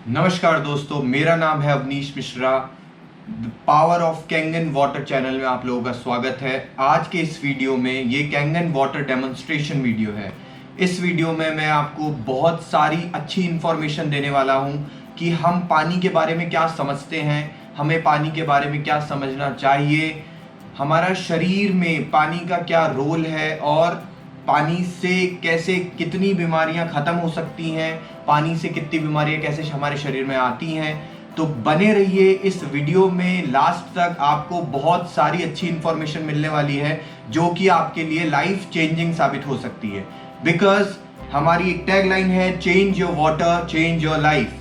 नमस्कार दोस्तों, मेरा नाम है Avneesh Mishra. Power of Kangen water channel में आप लोगों का स्वागत है। आज के इस वीडियो में ये कैंगन वाटर डेमोन्स्ट्रेशन वीडियो है। इस वीडियो में मैं आपको बहुत सारी अच्छी इन्फॉर्मेशन देने वाला हूँ कि हम पानी के बारे में क्या समझते हैं, हमें पानी के बारे में क्या समझना चाहिए, हमारा शरीर में पानी का क्या रोल है और पानी से कैसे कितनी बीमारियां खत्म हो सकती हैं, पानी से कितनी बीमारियां कैसे हमारे शरीर में आती हैं। तो बने रहिए इस वीडियो में लास्ट तक, आपको बहुत सारी अच्छी इंफॉर्मेशन मिलने वाली है जो कि आपके लिए लाइफ चेंजिंग साबित हो सकती है। बिकॉज हमारी एक टैगलाइन है, change your water change your life.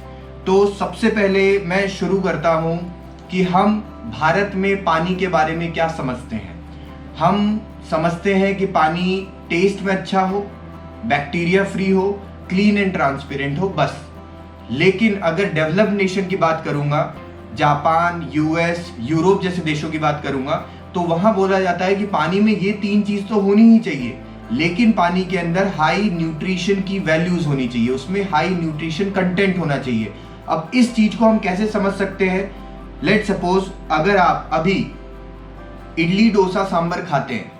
तो सबसे पहले मैं शुरू करता हूं कि हम भारत में पानी के बारे में क्या समझते हैं। हम समझते हैं कि पानी टेस्ट में अच्छा हो, बैक्टीरिया फ्री हो, क्लीन एंड ट्रांसपेरेंट हो, बस। लेकिन अगर डेवलप्ड नेशन की बात करूंगा, जापान, यूएस, यूरोप जैसे देशों की बात करूंगा, तो वहां बोला जाता है कि पानी में ये तीन चीज तो होनी ही चाहिए, लेकिन पानी के अंदर हाई न्यूट्रिशन की वैल्यूज होनी चाहिए, उसमें हाई न्यूट्रिशन कंटेंट होना चाहिए। अब इस चीज को हम कैसे समझ सकते हैं? लेट सपोज अगर आप अभी इडली डोसा सांभर खाते हैं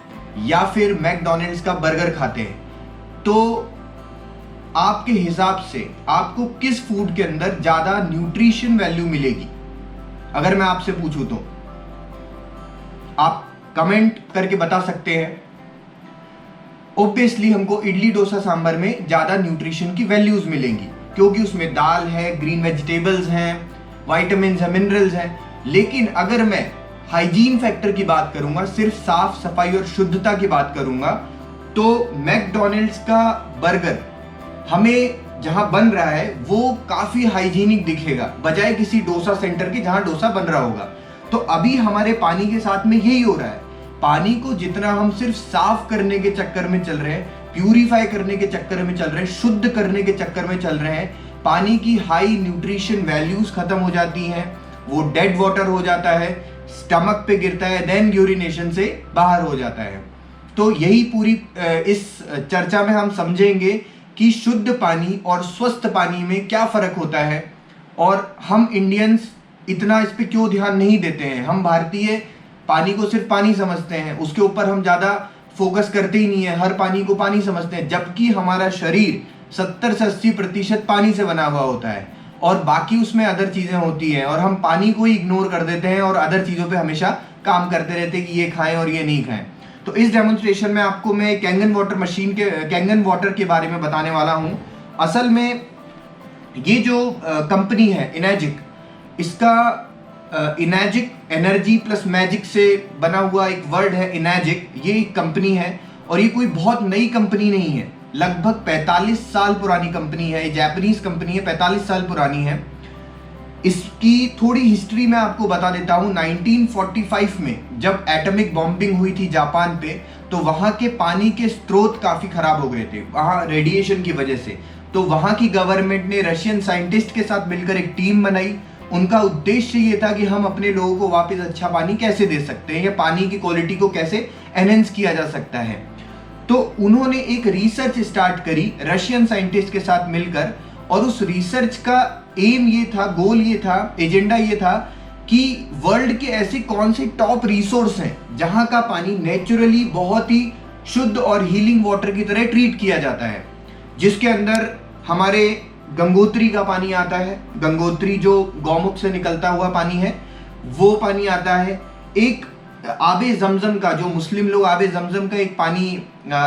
या फिर मैकडॉनल्ड्स का बर्गर खाते हैं, तो आपके हिसाब से आपको किस फूड के अंदर ज्यादा न्यूट्रिशन वैल्यू मिलेगी? अगर मैं आपसे पूछूं तो आप कमेंट करके बता सकते हैं। ऑब्वियसली हमको इडली डोसा सांभर में ज्यादा न्यूट्रिशन की वैल्यूज मिलेंगी, क्योंकि उसमें दाल है, ग्रीन वेजिटेबल्स हैं, विटामिन है, मिनरल्स हैं। लेकिन अगर मैं हाइजीन फैक्टर की बात करूंगा, सिर्फ साफ सफाई और शुद्धता की बात करूंगा, तो मैकडॉनल्ड्स का बर्गर हमें जहां बन रहा है वो काफी हाइजीनिक दिखेगा, बजाय किसी डोसा सेंटर के जहां डोसा बन रहा होगा। तो अभी हमारे पानी के साथ में यही हो रहा है। पानी को जितना हम सिर्फ साफ करने के चक्कर में चल रहे हैं, प्यूरिफाई करने के चक्कर में चल रहे हैं, शुद्ध करने के चक्कर में चल रहे हैं, पानी की हाई न्यूट्रिशन वैल्यूज खत्म हो जाती हैं, वो डेड वाटर हो जाता है, स्टमक पे गिरता है, देन यूरिनेशन से बाहर हो जाता है। तो यही पूरी इस चर्चा में हम समझेंगे कि शुद्ध पानी और स्वस्थ पानी में क्या फर्क होता है, और हम इंडियंस इतना इस पे क्यों ध्यान नहीं देते हैं। हम भारतीय पानी को सिर्फ पानी समझते हैं, उसके ऊपर हम ज्यादा फोकस करते ही नहीं है, हर पानी को पानी समझते हैं, जबकि हमारा शरीर 70 से 80% पानी से बना हुआ होता है और बाकी उसमें अदर चीजें होती हैं, और हम पानी को ही इग्नोर कर देते हैं और अदर चीजों पे हमेशा काम करते रहते हैं कि ये खाएं और ये नहीं खाएं। तो इस डेमोन्स्ट्रेशन में आपको मैं कैंगन वाटर के बारे में बताने वाला हूं। असल में ये जो कंपनी है इनर्जिक, इसका इनर्जिक एनर्जी प्लस मैजिक से बना हुआ एक वर्ड है इनर्जिक। ये एक कंपनी है और ये कोई बहुत नई कंपनी नहीं है, लगभग 45 साल पुरानी कंपनी है। ये जापानीज कंपनी है, 45 साल पुरानी है। इसकी थोड़ी हिस्ट्री मैं आपको बता देता हूँ। 1945 में जब एटॉमिक बॉम्बिंग हुई थी जापान पे, तो वहाँ के पानी के स्रोत काफ़ी खराब हो गए थे वहाँ रेडिएशन की वजह से। तो वहाँ की गवर्नमेंट ने रशियन साइंटिस्ट के साथ मिलकर एक टीम बनाई। उनका उद्देश्य ये था कि हम अपने लोगों को वापस अच्छा पानी कैसे दे सकते हैं, या पानी की क्वालिटी को कैसे एनहेंस किया जा सकता है। तो उन्होंने एक रिसर्च स्टार्ट करी रशियन साइंटिस्ट के साथ मिलकर, और उस रिसर्च का एम ये था, गोल ये था, एजेंडा ये था कि वर्ल्ड के ऐसे कौन से टॉप रिसोर्स हैं जहां का पानी नेचुरली बहुत ही शुद्ध और हीलिंग वाटर की तरह ट्रीट किया जाता है, जिसके अंदर हमारे गंगोत्री का पानी आता है। गंगोत्री जो गौमुख से निकलता हुआ पानी है, वो पानी आता है। एक आबे जमजम का, जो मुस्लिम लोग आबे जमजम का एक पानी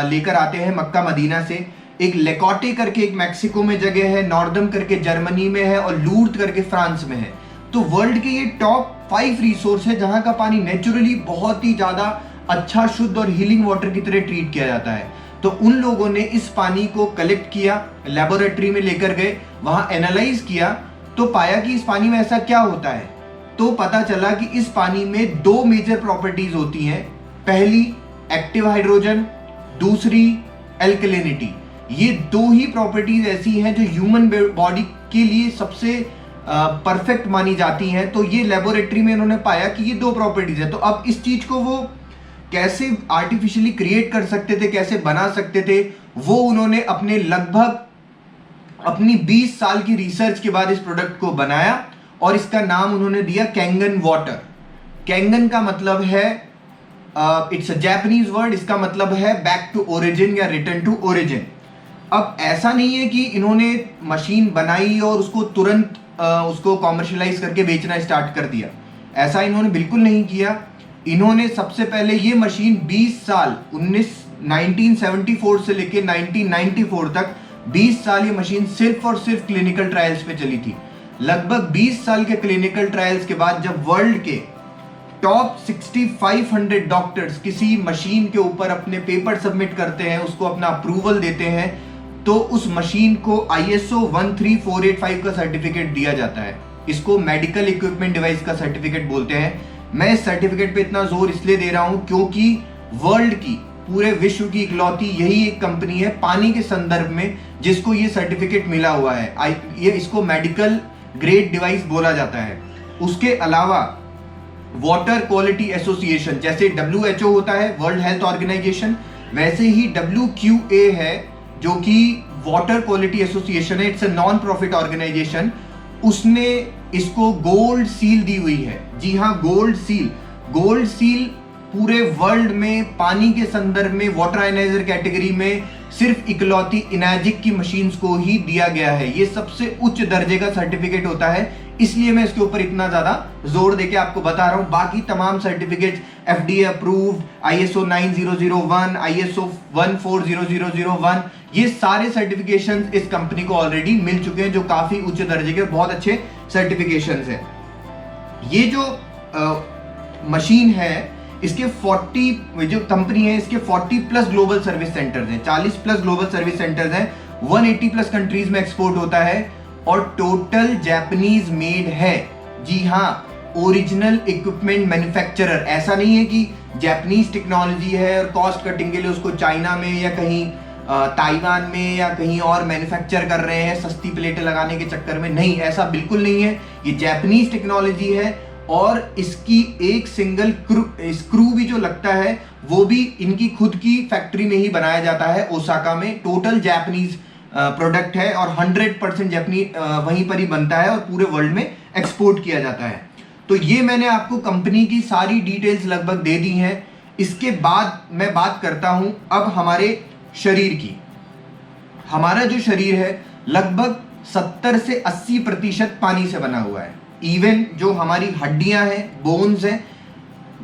लेकर आते हैं मक्का मदीना से। एक लेकोटे करके एक मैक्सिको में जगह है, नॉर्दम करके जर्मनी में है, और लूर्द करके फ्रांस में है। तो वर्ल्ड के ये टॉप 5 रिसोर्स है जहां का पानी नेचुरली बहुत ही ज्यादा अच्छा, शुद्ध और हीलिंग वाटर की तरह ट्रीट किया जाता है। तो उन लोगों ने इस पानी को कलेक्ट किया, लेबोरेटरी में लेकर गए, वहां एनालाइज किया, तो पाया कि इस पानी में ऐसा क्या होता है। तो पता चला कि इस पानी में 2 मेजर प्रॉपर्टीज होती हैं। पहली एक्टिव हाइड्रोजन, दूसरी एल्कलिनिटी। ये 2 ही प्रॉपर्टीज ऐसी हैं जो ह्यूमन बॉडी के लिए सबसे परफेक्ट मानी जाती हैं। तो ये लेबोरेटरी में इन्होंने पाया कि ये 2 प्रॉपर्टीज है। तो अब इस चीज को वो कैसे आर्टिफिशियली क्रिएट कर सकते थे, कैसे बना सकते थे, वो उन्होंने अपने लगभग अपनी 20 साल की रिसर्च के बाद इस प्रोडक्ट को बनाया और इसका नाम उन्होंने दिया कैंगन वाटर। कैंगन का मतलब है इट्स अ जापानीज वर्ड, इसका मतलब है बैक टू ओरिजिन या रिटर्न टू ओरिजिन। अब ऐसा नहीं है कि इन्होंने मशीन बनाई और उसको तुरंत उसको कॉमर्शियलाइज करके बेचना स्टार्ट कर दिया, ऐसा इन्होंने बिल्कुल नहीं किया। इन्होंने सबसे पहले ये मशीन 20 साल 1974 से लेके 1994 तक 20 साल ये मशीन सिर्फ और सिर्फ क्लिनिकल ट्रायल्स पे चली थी। लगभग 20 साल के क्लिनिकल ट्रायल्स के बाद जब वर्ल्ड के टॉप 6500 डॉक्टर्स किसी मशीन के ऊपर अपने पेपर सबमिट करते हैं, उसको अपना अप्रूवल देते हैं, तो उस मशीन को ISO 13485 का सर्टिफिकेट दिया जाता है। इसको मेडिकल इक्विपमेंट डिवाइस का सर्टिफिकेट बोलते हैं। मैं इस सर्टिफिकेट पे इतना जोर इसलिए दे रहा हूं क्योंकि वर्ल्ड की, पूरे विश्व की इकलौती यही एक कंपनी है पानी के संदर्भ में जिसको ये सर्टिफिकेट मिला हुआ है। ये इसको मेडिकल ग्रेड डिवाइस बोला जाता है। उसके अलावा वाटर क्वालिटी एसोसिएशन, जैसे WHO होता है वर्ल्ड हेल्थ ऑर्गेनाइजेशन, वैसे ही WQA है जो कि वाटर क्वालिटी एसोसिएशन है, it's a non profit organisation, उसने इसको गोल्ड सील दी हुई है। जी हाँ, गोल्ड सील। गोल्ड सील पूरे वर्ल्ड में पानी के संदर्भ में वाटर आयनाइजर कैटेगरी में सिर्फ इकलौती इनर्जिक की मशीन्स को ही दिया गया है। ये सबसे उच्च दर्जे का सर्टिफिकेट होता है, इसलिए मैं इसके ऊपर इतना ज्यादा जोर देके आपको बता रहा हूं। बाकी तमाम certificates FDA approved, ISO 9001, ISO 14001, ये सारे सर्टिफिकेशंस इस कंपनी को ऑलरेडी मिल चुके हैं, जो काफी उच्च दर्जे के बहुत अच्छे सर्टिफिकेशंस हैं। ये जो मशीन है, इसके 40 जो कंपनी है, इसके 40 प्लस ग्लोबल सर्विस सेंटर्स हैं, 40 प्लस ग्लोबल सर्विस सेंटर्स हैं, 180 प्लस कंट्रीज में एक्सपोर्ट होता है और टोटल जापानीज मेड है। जी हाँ, ओरिजिनल इक्विपमेंट मैन्युफैक्चरर। ऐसा नहीं है कि जापानीज टेक्नोलॉजी है और कॉस्ट कटिंग के लिए उसको चाइना में या कहीं ताइवान में या कहीं और मैन्युफैक्चर कर रहे हैं सस्ती प्लेटें लगाने के चक्कर में। नहीं, ऐसा बिल्कुल नहीं है। ये जापानीज टेक्नोलॉजी है और इसकी एक सिंगल स्क्रू भी जो लगता है वो भी इनकी खुद की फैक्ट्री में ही बनाया जाता है, ओसाका में। टोटल जापानीज प्रोडक्ट है और 100% जापानीज वहीं पर ही बनता है और पूरे वर्ल्ड में एक्सपोर्ट किया जाता है। तो ये मैंने आपको कंपनी की सारी डिटेल्स लगभग दे दी हैं। इसके बाद मैं बात करता हूं अब हमारे शरीर की। हमारा जो शरीर है लगभग 70 से 80% पानी से बना हुआ है। इवन जो हमारी हड्डियां हैं, बोन्स हैं,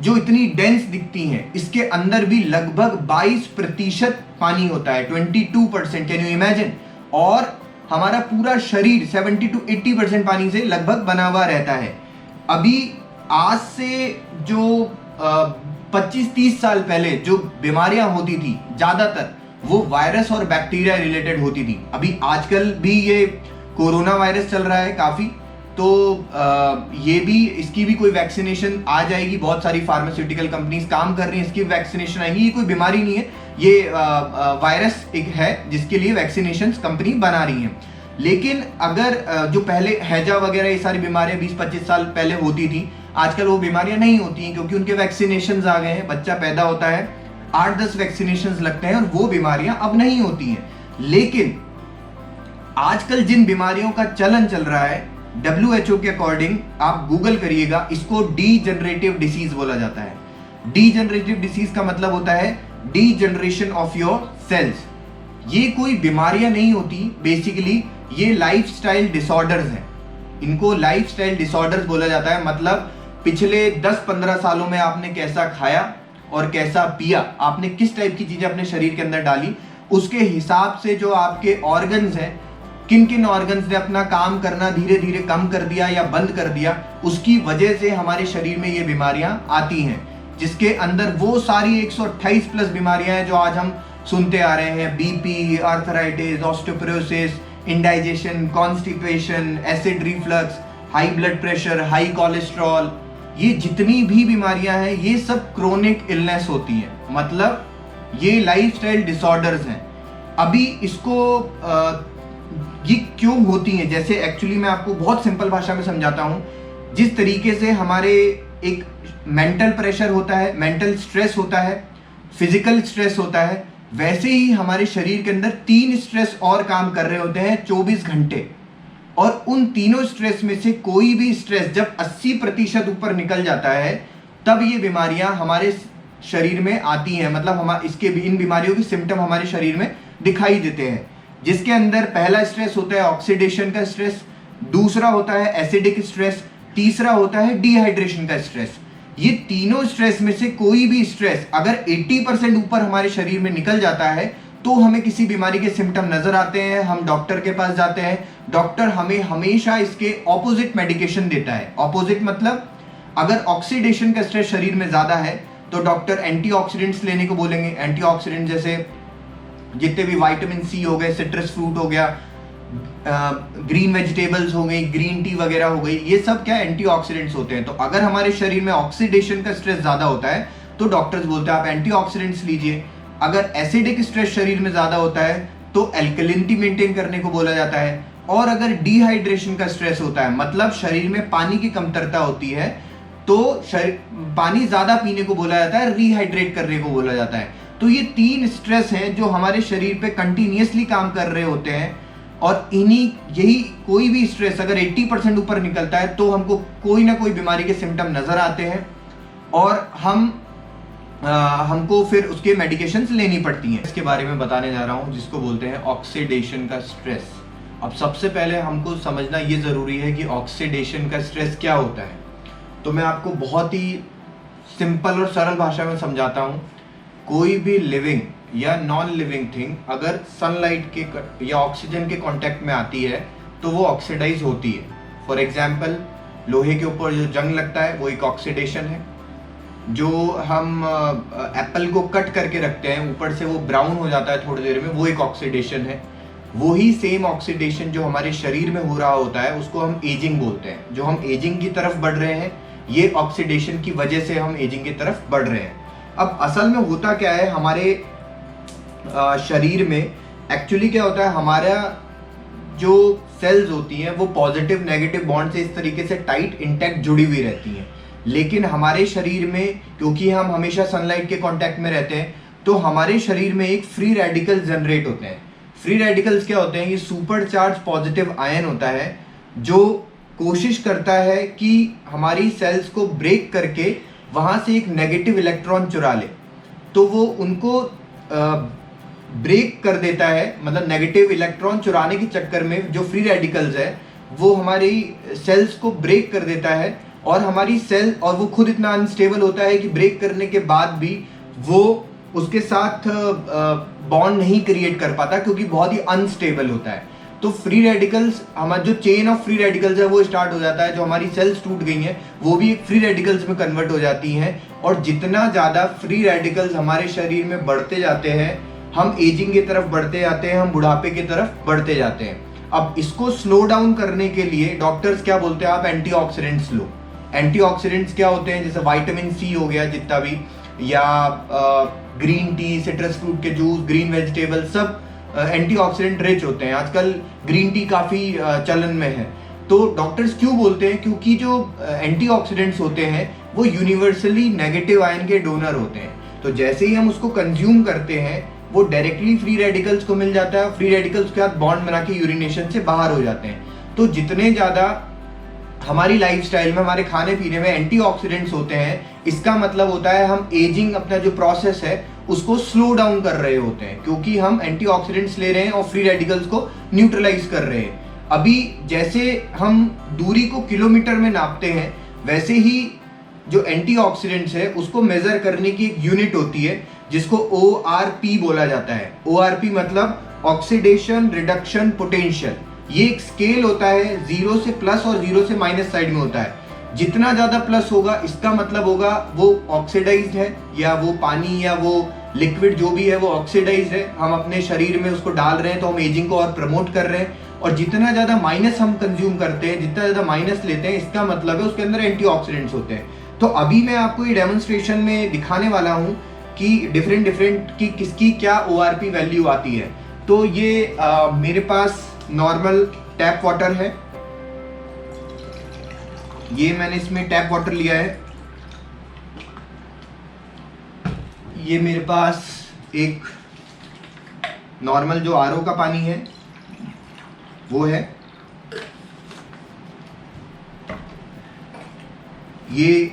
जो इतनी डेंस दिखती हैं, इसके अंदर भी लगभग 22% पानी होता है, 22%। Can you imagine? और हमारा पूरा शरीर 70 to 80% पानी से लगभग बना हुआ रहता है। अभी आज से जो 25-30 साल पहले जो बीमारियां होती थी ज्यादातर वो वायरस और बैक्टीरिया रिलेटेड होती थी। अभी आजकल भी ये कोरोना वायरस चल रहा है काफी, तो ये भी, इसकी भी कोई वैक्सीनेशन आ जाएगी। बहुत सारी फार्मास्यूटिकल कंपनीज काम कर रही हैं, इसकी वैक्सीनेशन आएगी। ये कोई बीमारी नहीं है, ये वायरस एक है जिसके लिए वैक्सीनेशन कंपनी बना रही है। लेकिन अगर जो पहले हैजा वगैरह ये सारी बीमारियां 20-25 साल पहले होती थी, आजकल वो बीमारियां नहीं होती हैं क्योंकि उनके वैक्सीनेशन आ गए हैं। बच्चा पैदा होता है, 8-10 वैक्सीनेशन लगते हैं और वो बीमारियां अब नहीं होती हैं। लेकिन आजकल जिन बीमारियों का चलन चल रहा है, WHO के अकॉर्डिंग, आप गूगल करिएगा, इसको डीजनरेटिव डिसीज बोला जाता है। डीजनरेटिव डिसीज का मतलब होता है डीजनरेशन ऑफ योर सेल्स। ये कोई बीमारियां नहीं होती, बेसिकली ये लाइफस्टाइल डिसऑर्डर्स हैं। इनको लाइफस्टाइल डिसऑर्डर्स बोला जाता है। मतलब पिछले 10-15 सालों में आपने कैसा खाया और कैसा पिया, आपने किस टाइप की चीजें अपने शरीर के अंदर डाली, उसके हिसाब से जो आपके ऑर्गन्स हैं, किन किन ऑर्गन्स ने अपना काम करना धीरे धीरे कम कर दिया या बंद कर दिया, उसकी वजह से हमारे शरीर में ये बीमारियां आती हैं। जिसके अंदर वो सारी 128 प्लस बीमारियां हैं जो आज हम सुनते आ रहे हैं। BP, arthritis, osteoporosis, indigestion, constipation, acid reflux, high blood pressure, high cholesterol, ये जितनी भी बीमारियां हैं ये सब क्रोनिक इलनेस होती हैं। मतलब ये लाइफस्टाइल डिसऑर्डर्स हैं। अभी इसको ये क्यों होती हैं, जैसे एक्चुअली मैं आपको बहुत सिंपल भाषा में समझाता हूं। जिस तरीके से हमारे एक मेंटल प्रेशर होता है, मेंटल स्ट्रेस होता है, फिजिकल स्ट्रेस होता है, वैसे ही हमारे शरीर के अंदर 3 स्ट्रेस और काम कर रहे होते हैं 24 घंटे, और उन तीनों स्ट्रेस में से कोई भी स्ट्रेस जब 80% ऊपर निकल जाता है तब ये बीमारियां हमारे शरीर में आती हैं। मतलब हम इन बीमारियों के सिम्टम हमारे शरीर में दिखाई देते हैं, जिसके अंदर पहला स्ट्रेस होता है ऑक्सीडेशन का स्ट्रेस, दूसरा होता है एसिडिक स्ट्रेस, तीसरा होता है डिहाइड्रेशन का स्ट्रेस। ये तीनों स्ट्रेस में से कोई भी स्ट्रेस अगर 80% ऊपर हमारे शरीर में निकल जाता है तो हमें किसी बीमारी के सिम्टम नजर आते हैं, हम डॉक्टर के पास जाते हैं, डॉक्टर हमें हमेशा इसके ऑपोजिट मेडिकेशन देता है। ऑपोजिट मतलब अगर ऑक्सीडेशन का स्ट्रेस शरीर में ज्यादा है तो डॉक्टर एंटीऑक्सीडेंट्स लेने को बोलेंगे। एंटीऑक्सीडेंट जैसे जितने भी विटामिन सी हो गए, सिट्रस फ्रूट हो गया, ग्रीन वेजिटेबल्स हो गई, ग्रीन टी वगैरह हो गई, ये सब क्या एंटीऑक्सीडेंट्स होते हैं। तो अगर हमारे शरीर में ऑक्सीडेशन का स्ट्रेस ज्यादा होता है तो डॉक्टर्स बोलते हैं आप एंटीऑक्सीडेंट्स लीजिए। अगर एसिडिक स्ट्रेस शरीर में ज्यादा होता है तो एल्कलिनिटी मेंटेन करने को बोला जाता है। और अगर डिहाइड्रेशन का स्ट्रेस होता है, मतलब शरीर में पानी की कमतरता होती है, तो पानी ज्यादा पीने को बोला जाता है, रिहाइड्रेट करने को बोला जाता है। तो ये 3 स्ट्रेस हैं जो हमारे शरीर पे कंटिन्यूअसली काम कर रहे होते हैं, और यही कोई भी स्ट्रेस अगर 80% ऊपर निकलता है तो हमको कोई ना कोई बीमारी के सिम्टम नजर आते हैं और हमको फिर उसके मेडिकेशंस लेनी पड़ती हैं। इसके बारे में बताने जा रहा हूँ जिसको बोलते हैं ऑक्सीडेशन का स्ट्रेस। अब सबसे पहले हमको समझना ये ज़रूरी है कि ऑक्सीडेशन का स्ट्रेस क्या होता है। तो मैं आपको बहुत ही सिंपल और सरल भाषा में समझाता हूँ। कोई भी लिविंग या नॉन लिविंग थिंग अगर सनलाइट के या ऑक्सीजन के कांटेक्ट में आती है तो वो ऑक्सीडाइज होती है। फॉर एग्जांपल, लोहे के ऊपर जो जंग लगता है वो एक ऑक्सीडेशन है। जो हम एप्पल को कट करके रखते हैं, ऊपर से वो ब्राउन हो जाता है थोड़ी देर में, वो एक ऑक्सीडेशन है। वही सेम ऑक्सीडेशन जो हमारे शरीर में हो रहा होता है उसको हम एजिंग बोलते हैं। जो हम एजिंग की तरफ बढ़ रहे हैं, ये ऑक्सीडेशन की वजह से हम एजिंग की तरफ बढ़ रहे हैं। अब असल में होता क्या है हमारे शरीर में, एक्चुअली क्या होता है, हमारा जो सेल्स होती हैं वो पॉजिटिव नेगेटिव बॉन्ड से इस तरीके से टाइट इंटैक्ट जुड़ी हुई रहती हैं। लेकिन हमारे शरीर में, क्योंकि हम हमेशा सनलाइट के कांटेक्ट में रहते हैं, तो हमारे शरीर में एक फ्री रेडिकल जनरेट होते हैं। फ्री रेडिकल्स क्या होते हैं? ये सुपर चार्ज पॉजिटिव आयन होता है जो कोशिश करता है कि हमारी सेल्स को ब्रेक करके वहां से एक नेगेटिव इलेक्ट्रॉन चुरा ले। तो वो उनको ब्रेक कर देता है, मतलब नेगेटिव इलेक्ट्रॉन चुराने के चक्कर में जो फ्री रेडिकल्स है वो हमारी सेल्स को ब्रेक कर देता है, और हमारी सेल, और वो खुद इतना अनस्टेबल होता है कि ब्रेक करने के बाद भी वो उसके साथ बॉन्ड नहीं क्रिएट कर पाता क्योंकि बहुत ही अनस्टेबल होता है। तो फ्री रेडिकल्स, हमारा जो चेन ऑफ फ्री रेडिकल्स है वो स्टार्ट हो जाता है। जो हमारी सेल्स टूट गई हैं वो भी एक फ्री रेडिकल्स में कन्वर्ट हो जाती हैं, और जितना ज़्यादा फ्री रेडिकल्स हमारे शरीर में बढ़ते जाते हैं, हम एजिंग की तरफ बढ़ते जाते हैं, हम बुढ़ापे की तरफ बढ़ते जाते हैं। अब इसको स्लो डाउन करने के लिए डॉक्टर्स क्या बोलते हैं, आप एंटीऑक्सीडेंट्स लो। एंटीऑक्सीडेंट्स क्या होते हैं? जैसे विटामिन सी हो गया जितना भी, या ग्रीन टी, सिट्रस फ्रूट के जूस, ग्रीन वेजिटेबल, सब एंटीऑक्सीडेंट रिच होते हैं। आजकल ग्रीन टी काफ़ी चलन में है। तो डॉक्टर्स क्यों बोलते हैं? क्योंकि जो एंटीऑक्सीडेंट्स होते हैं वो यूनिवर्सली नेगेटिव आयन के डोनर होते हैं। तो जैसे ही हम उसको कंज्यूम करते हैं वो डायरेक्टली फ्री रेडिकल्स को मिल जाता है, फ्री रेडिकल्स के साथ बॉन्ड बना के यूरिनेशन से बाहर हो जाते हैं। तो जितने ज़्यादा हमारी लाइफस्टाइल में, हमारे खाने पीने में एंटीऑक्सीडेंट्स होते हैं, इसका मतलब होता है हम एजिंग, अपना जो प्रोसेस है उसको स्लो डाउन कर रहे होते हैं, क्योंकि हम एंटीऑक्सीडेंट्स ले रहे हैं और फ्री रेडिकल्स को न्यूट्रलाइज कर रहे हैं। अभी जैसे हम दूरी को किलोमीटर में नापते हैं, वैसे ही जो एंटीऑक्सीडेंट्स है उसको मेजर करने की एक यूनिट होती है जिसको ORP बोला जाता है। ORP मतलब ऑक्सीडेशन रिडक्शन पोटेंशियल। ये एक स्केल होता है, 0 से प्लस और 0 से माइनस साइड में होता है। जितना ज्यादा प्लस होगा इसका मतलब होगा वो ऑक्सीडाइज्ड है, या वो पानी या वो लिक्विड जो भी है वो ऑक्सीडाइज्ड है, हम अपने शरीर में उसको डाल रहे हैं तो हम एजिंग को और प्रमोट कर रहे हैं। और जितना ज्यादा माइनस हम कंज्यूम करते हैं, जितना ज्यादा माइनस लेते हैं, इसका मतलब है उसके अंदर एंटीऑक्सीडेंट्स होते हैं। तो अभी मैं आपको ये डेमोन्स्ट्रेशन में दिखाने वाला हूँ कि डिफरेंट की किसकी क्या ORP वैल्यू आती है। तो ये मेरे पास नॉर्मल टैप वाटर है, ये मैंने इसमें टैप वाटर लिया है। ये मेरे पास एक नॉर्मल जो आरओ का पानी है वो है, ये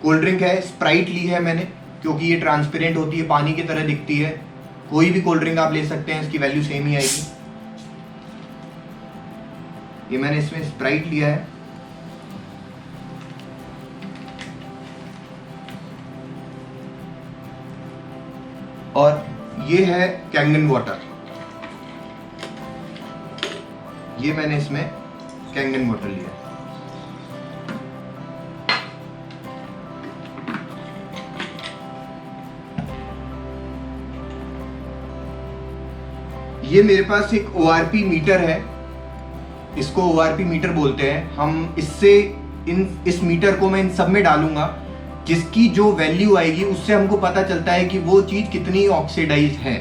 कोल्ड ड्रिंक है, स्प्राइट ली है मैंने क्योंकि ये ट्रांसपेरेंट होती है, पानी की तरह दिखती है। कोई भी कोल्ड ड्रिंक आप ले सकते हैं, इसकी वैल्यू सेम ही आएगी। ये मैंने इसमें स्प्राइट लिया है। और ये है कैंगन वाटर, ये मैंने इसमें कैंगन वाटर लिया है। ये मेरे पास एक ORP मीटर है, इसको ORP मीटर बोलते हैं हम। इससे इस मीटर को मैं इन सब में डालूंगा, जिसकी जो वैल्यू आएगी उससे हमको पता चलता है कि वो चीज़ कितनी ऑक्सीडाइज है।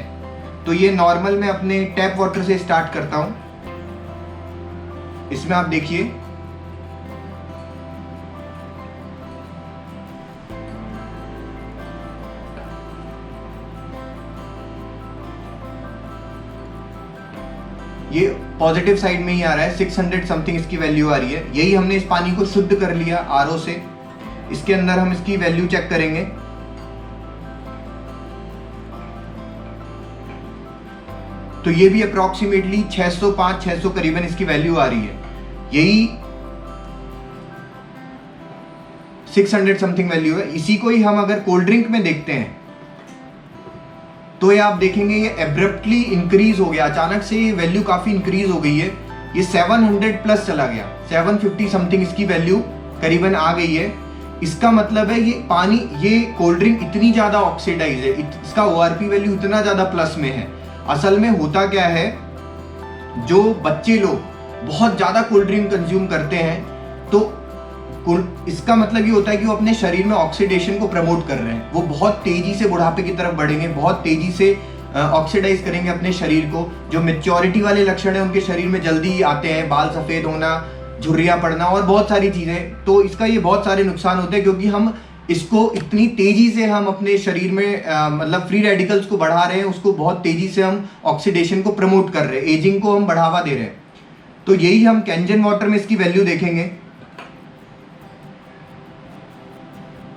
तो ये नॉर्मल मैं अपने टैप वाटर से स्टार्ट करता हूं। इसमें आप देखिए ये पॉजिटिव साइड में ही आ रहा है, 600 समथिंग इसकी वैल्यू आ रही है। यही हमने इस पानी को शुद्ध कर लिया आरओ से। इसके अंदर हम इसकी वैल्यू चेक करेंगे। तो ये भी अप्रोक्सीमेटली 605-600 करीबन इसकी वैल्यू आ रही है। यही 600 समथिंग वैल्यू है। इसी को ही हम अगर कोल्ड ड्रिंक में देखते हैं तो ये आप देखेंगे ये एब्रप्टली इंक्रीज हो गया, अचानक से ये वैल्यू काफी इंक्रीज हो गई है। ये 700 प्लस चला गया, 750 समथिंग इसकी वैल्यू करीबन आ गई है। इसका मतलब है ये पानी, ये कोल्ड ड्रिंक इतनी ज्यादा ऑक्सीडाइज है, इसका ORP वैल्यू इतना ज्यादा प्लस में है। असल में होता क्या है, जो बच्चे लोग बहुत ज्यादा कोल्ड ड्रिंक कंज्यूम करते हैं तो इसका मतलब ये होता है कि वो अपने शरीर में ऑक्सीडेशन को प्रमोट कर रहे हैं। वो बहुत तेजी से बुढ़ापे की तरफ बढ़ेंगे, बहुत तेजी से ऑक्सीडाइज करेंगे अपने शरीर को। जो मेच्योरिटी वाले लक्षण है उनके शरीर में जल्दी आते हैं, बाल सफेद होना, झुर्रियां पड़ना और बहुत सारी चीजें। तो इसका ये बहुत सारे नुकसान होते हैं क्योंकि हम इसको इतनी तेजी से हम अपने शरीर में मतलब फ्री रेडिकल्स को बढ़ा रहे हैं, उसको बहुत तेजी से हम ऑक्सीडेशन को प्रमोट कर रहे हैं, एजिंग को हम बढ़ावा दे रहे हैं। तो यही हम कैंजन वाटर में इसकी वैल्यू देखेंगे।